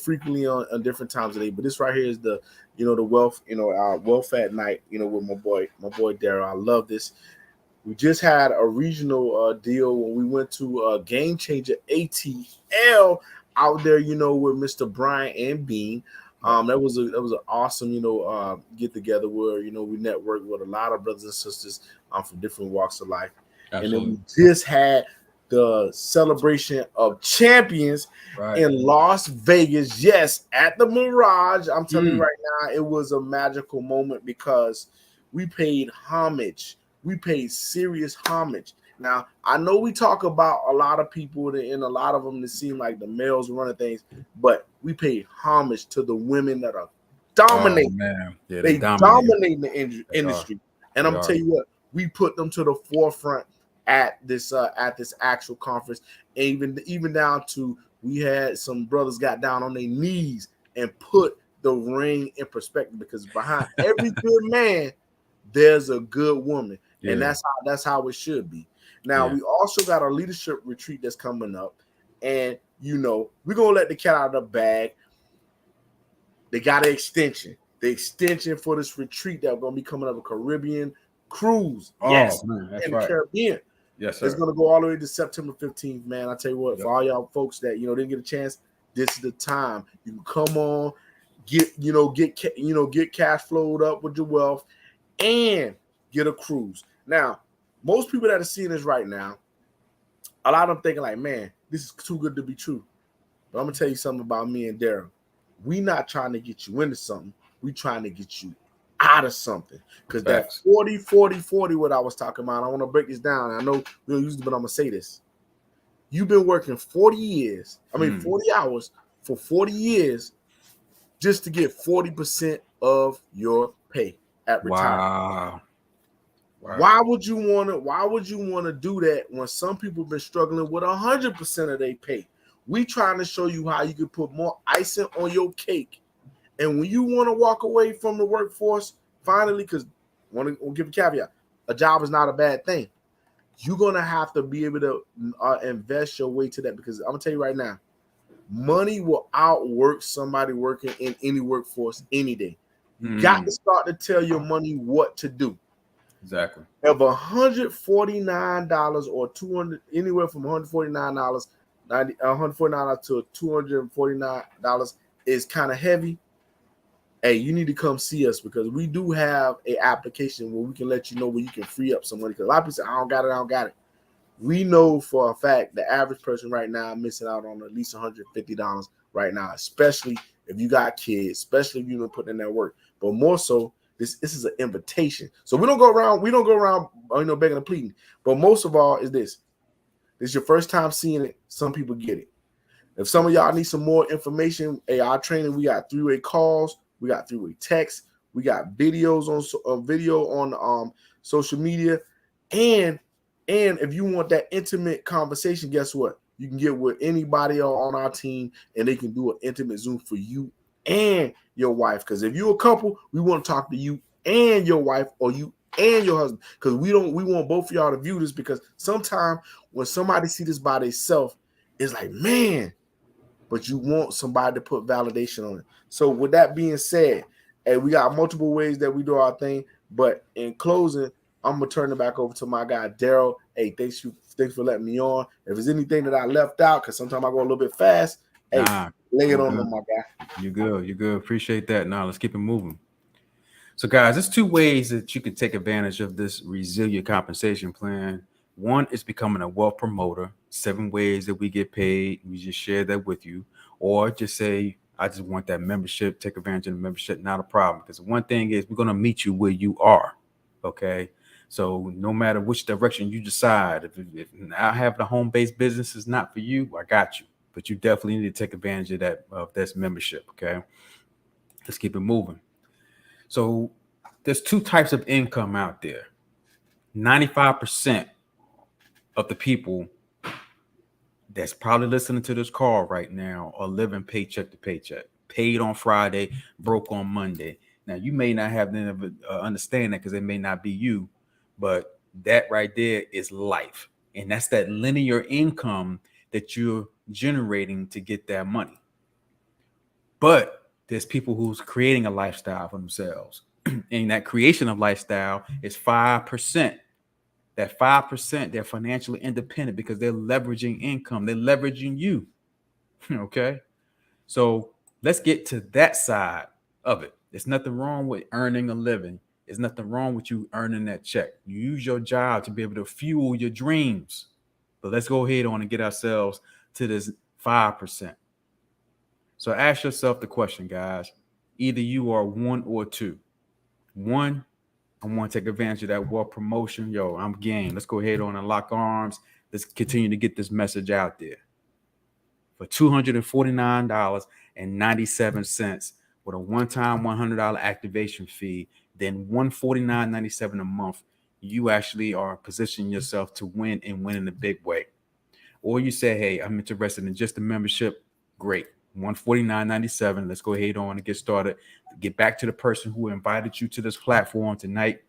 frequently on different times of the day. But this right here is the wealth, our wealth at night, with my boy Daryl. I love this. We just had a regional deal when we went to Game Changer ATL out there, with Mr. Brian and Bean. That was an awesome, get together where we networked with a lot of brothers and sisters from different walks of life. Absolutely. And then we just had the celebration of champions in Las Vegas. Yes, at the Mirage. I'm telling you right now, it was a magical moment because we paid homage. We paid serious homage. Now, I know we talk about a lot of people, and a lot of them that seem like the males running things, but we paid homage to the women that are dominating. Oh, man. Yeah, they dominate the industry. And I'm telling you what, we put them to the forefront at this actual conference. And even down to, we had some brothers got down on their knees and put the ring in perspective, because behind every good man, there's a good woman. Yeah. And that's how it should be. Now, we also got our leadership retreat that's coming up. And, we're going to let the cat out of the bag. They got an extension. The extension for this retreat that we're going to be coming up, a Caribbean cruise. Yes, man, that's in the Caribbean. Yes, sir. It's going to go all the way to September 15th, man. I tell you what, for all y'all folks that, didn't get a chance, this is the time. You can come on, get cash flowed up with your wealth and get a cruise. Now, most people that are seeing this right now, a lot of them thinking like, man, this is too good to be true. But I'm going to tell you something about me and Daryl. We not trying to get you into something. We trying to get you out of something. Because that 40, what I was talking about, I want to break this down. I know we don't use it, but I'm going to say this. You've been working 40 hours for 40 years just to get 40% of your pay at retirement. Wow. Why would you want to do that when some people have been struggling with 100% of their pay? We trying to show you how you can put more icing on your cake. And when you want to walk away from the workforce, finally, because I want to give a caveat, a job is not a bad thing. You're going to have to be able to invest your way to that, because I'm going to tell you right now, money will outwork somebody working in any workforce any day. You got to start to tell your money what to do. Exactly. Of $149 or $200, anywhere from $149 to $249 is kind of heavy. Hey, you need to come see us, because we do have an application where we can let you know where you can free up some money. Because a lot of people say, I don't got it. We know for a fact the average person right now missing out on at least $150 right now, especially if you got kids, especially if you've been putting in that work. But more so, this is an invitation. So we don't go around begging and pleading. But most of all is this. This is your first time seeing it. Some people get it. If some of y'all need some more information, our training, we got 3-way calls, we got 3-way texts, we got videos on social media, and if you want that intimate conversation, guess what? You can get with anybody on our team, and they can do an intimate Zoom for you and your wife. Because if you're a couple, we want to talk to you and your wife, or you and your husband, because we want both of y'all to view this, because sometimes when somebody see this by themselves, it's like, man, but you want somebody to put validation on it. So with that being said, hey, we got multiple ways that we do our thing, but in closing, I'm gonna turn it back over to my guy Daryl. Hey, thanks for letting me on. If there's anything that I left out, because sometimes I go a little bit fast, hey, lay it on them, my guy. You're good. Appreciate that. Now let's keep it moving. So, guys, there's 2 ways that you can take advantage of this resilient compensation plan. One is becoming a wealth promoter. 7 ways that we get paid. We just share that with you. Or just say, I just want that membership. Take advantage of the membership. Not a problem. Because one thing is, we're going to meet you where you are. Okay. So no matter which direction you decide, if I have the home-based business is not for you, I got you. But you definitely need to take advantage of this membership. Okay. Let's keep it moving. So there's 2 types of income out there. 95% of the people that's probably listening to this call right now are living paycheck to paycheck, paid on Friday, broke on Monday. Now, you may not have them understand that, because it may not be you, but that right there is life. And that's that linear income that you're generating to get that money. But there's people who's creating a lifestyle for themselves. And that creation of lifestyle is 5%. That 5%, they're financially independent because they're leveraging income. They're leveraging you. Okay. So let's get to that side of it. There's nothing wrong with earning a living. There's nothing wrong with you earning that check. You use your job to be able to fuel your dreams. But let's go ahead on and get ourselves to this 5%. So ask yourself the question, guys. Either you are 1 or 2. 1, I want to take advantage of that wealth promotion. Yo, I'm game. Let's go ahead on and lock arms. Let's continue to get this message out there. For $249.97 with a one-time $100 activation fee, then $149.97 a month, you actually are positioning yourself to win and win in a big way. Or you say, hey, I'm interested in just a membership. Great. $149.97. Let's go ahead on and get started. Get back to the person who invited you to this platform tonight.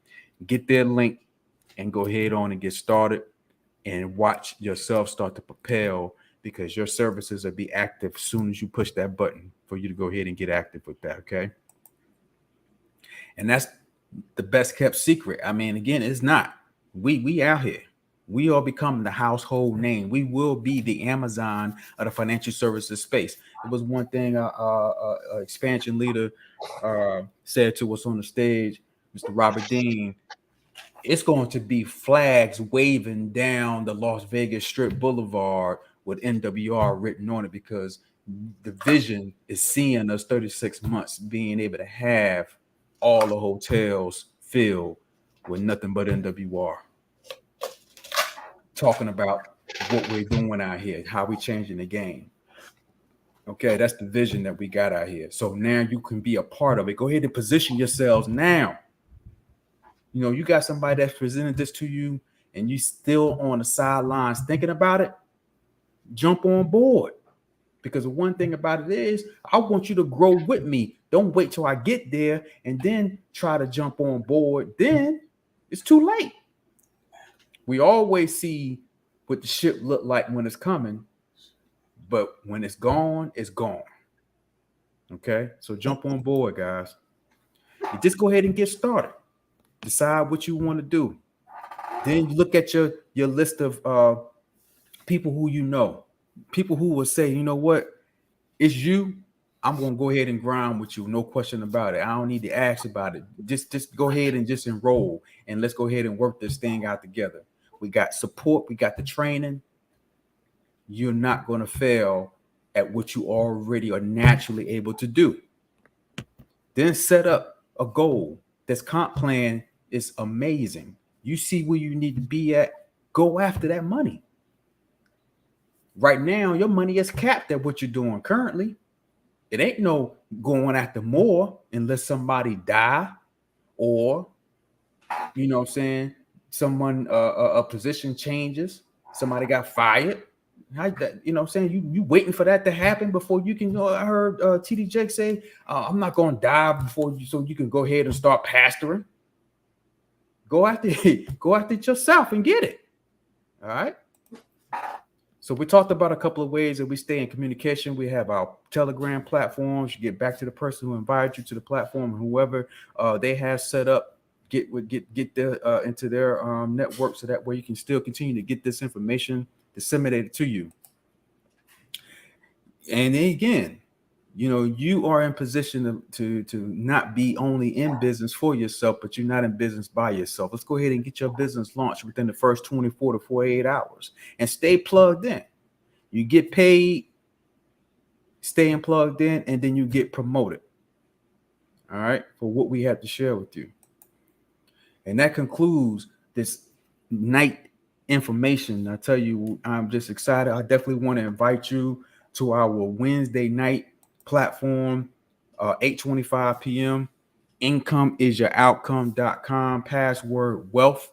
Get their link and go ahead on and get started and watch yourself start to propel, because your services will be active as soon as you push that button for you to go ahead and get active with that. Okay. And that's the best kept secret. I mean, again, it's not. We out here. We are becoming the household name. We will be the Amazon of the financial services space. It was one thing expansion leader said to us on the stage, Mr. Robert Dean. It's going to be flags waving down the Las Vegas Strip Boulevard with NWR written on it, because the vision is seeing us 36 months being able to have all the hotels filled with nothing but NWR. Talking about what we're doing out here, how we changing the game. Okay, that's the vision that we got out here. So now you can be a part of it. Go ahead and position yourselves now. You know, you got somebody that's presented this to you and you still on the sidelines thinking about it. Jump on board. Because the one thing about it is, I want you to grow with me. Don't wait till I get there and then try to jump on board. Then it's too late. We always see what the ship look like when it's coming, but when it's gone, it's gone. Okay, so jump on board, guys. You just go ahead and get started. Decide what you want to do. Then you look at your list of people who you know, people who will say, you know what, it's you. I'm gonna go ahead and grind with you, no question about it. I don't need to ask about it. Just go ahead and just enroll, and let's go ahead and work this thing out together. We got support. We got the training. You're not going to fail at what you already are naturally able to do. Then set up a goal. This comp plan is amazing. You see where you need to be at. Go after that money. Right now, your money is capped at what you're doing currently. It ain't no going after more unless somebody die or, you know what I'm saying, someone a position changes, somebody got fired. You know what I'm saying? You waiting for that to happen before you can. I heard TD Jake say, I'm not going to die before you, so you can go ahead and start pastoring. Go after it yourself and get it. All right. So we talked about a couple of ways that we stay in communication. We have our Telegram platforms. You get back to the person who invited you to the platform, whoever they have set up. Get their into their network, so that way you can still continue to get this information disseminated to you. And then again, you know, you are in position to not be only in business for yourself, but you're not in business by yourself. Let's go ahead and get your business launched within the first 24 to 48 hours and stay plugged in. You get paid, staying plugged in, and then you get promoted. All right, for what we have to share with you. And that concludes this night information. I tell you, I'm just excited. I definitely want to invite you to our Wednesday night platform, 8:25 p.m. IncomeIsYourOutcome.com, password wealth.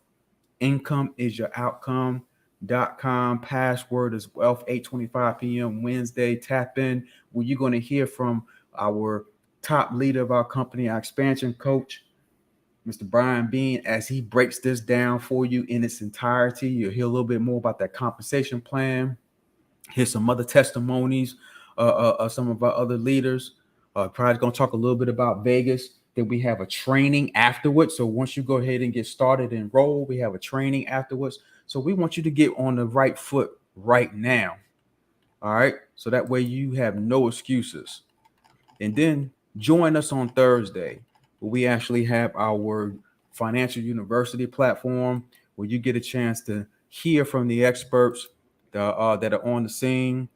IncomeIsYourOutcome.com, password is wealth. 8:25 p.m. Wednesday. Tap in where you're going to hear from our top leader of our company, our expansion coach, Mr. Brian Bean, as he breaks this down for you in its entirety. You'll hear a little bit more about that compensation plan. hear some other testimonies of some of our other leaders. Probably going to talk a little bit about Vegas. Then we have a training afterwards. So once you go ahead and get started and enroll, we have a training afterwards. So we want you to get on the right foot right now. All right. So that way you have no excuses. And then join us on Thursday, where we actually have our financial university platform, where you get a chance to hear from the experts that are on the scene.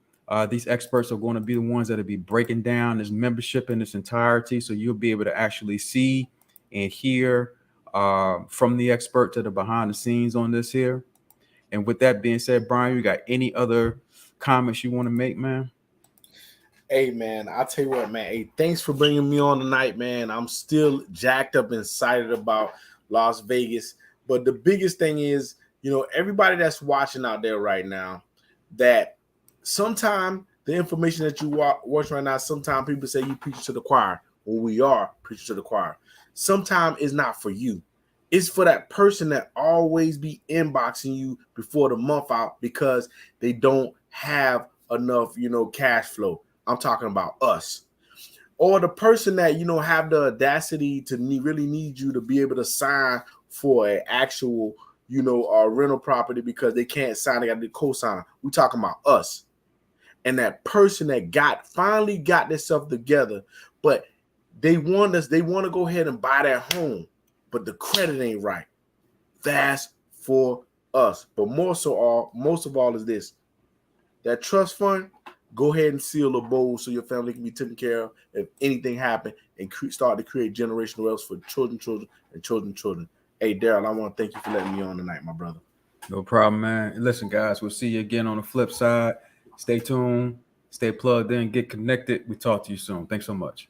These experts are going to be the ones that will be breaking down this membership in its entirety. So you'll be able to actually see and hear from the experts that are behind the scenes on this here. And with that being said, Brian, you got any other comments you want to make, man? Hey, man, I'll tell you what, man. Hey, thanks for bringing me on tonight, man. I'm still jacked up and excited about Las Vegas. But the biggest thing is, everybody that's watching out there right now, that sometimes the information that you watch right now, sometimes people say you preach to the choir. Well, we are preaching to the choir. Sometimes it's not for you. It's for that person that always be inboxing you before the month out because they don't have enough, cash flow. I'm talking about us. Or the person that, have the audacity to really need you to be able to sign for an actual, rental property because they can't sign, they got the co-signer. We're talking about us. And that person that finally got themselves together, but they want to go ahead and buy their home, but the credit ain't right. That's for us. But most of all is this. That trust fund, go ahead and seal the bowl so your family can be taken care of if anything happens and start to create generational wealth for children, and children. Hey, Daryl, I want to thank you for letting me on tonight, my brother. No problem, man. And listen, guys, we'll see you again on the flip side. Stay tuned, stay plugged in, get connected. We talk to you soon. Thanks so much.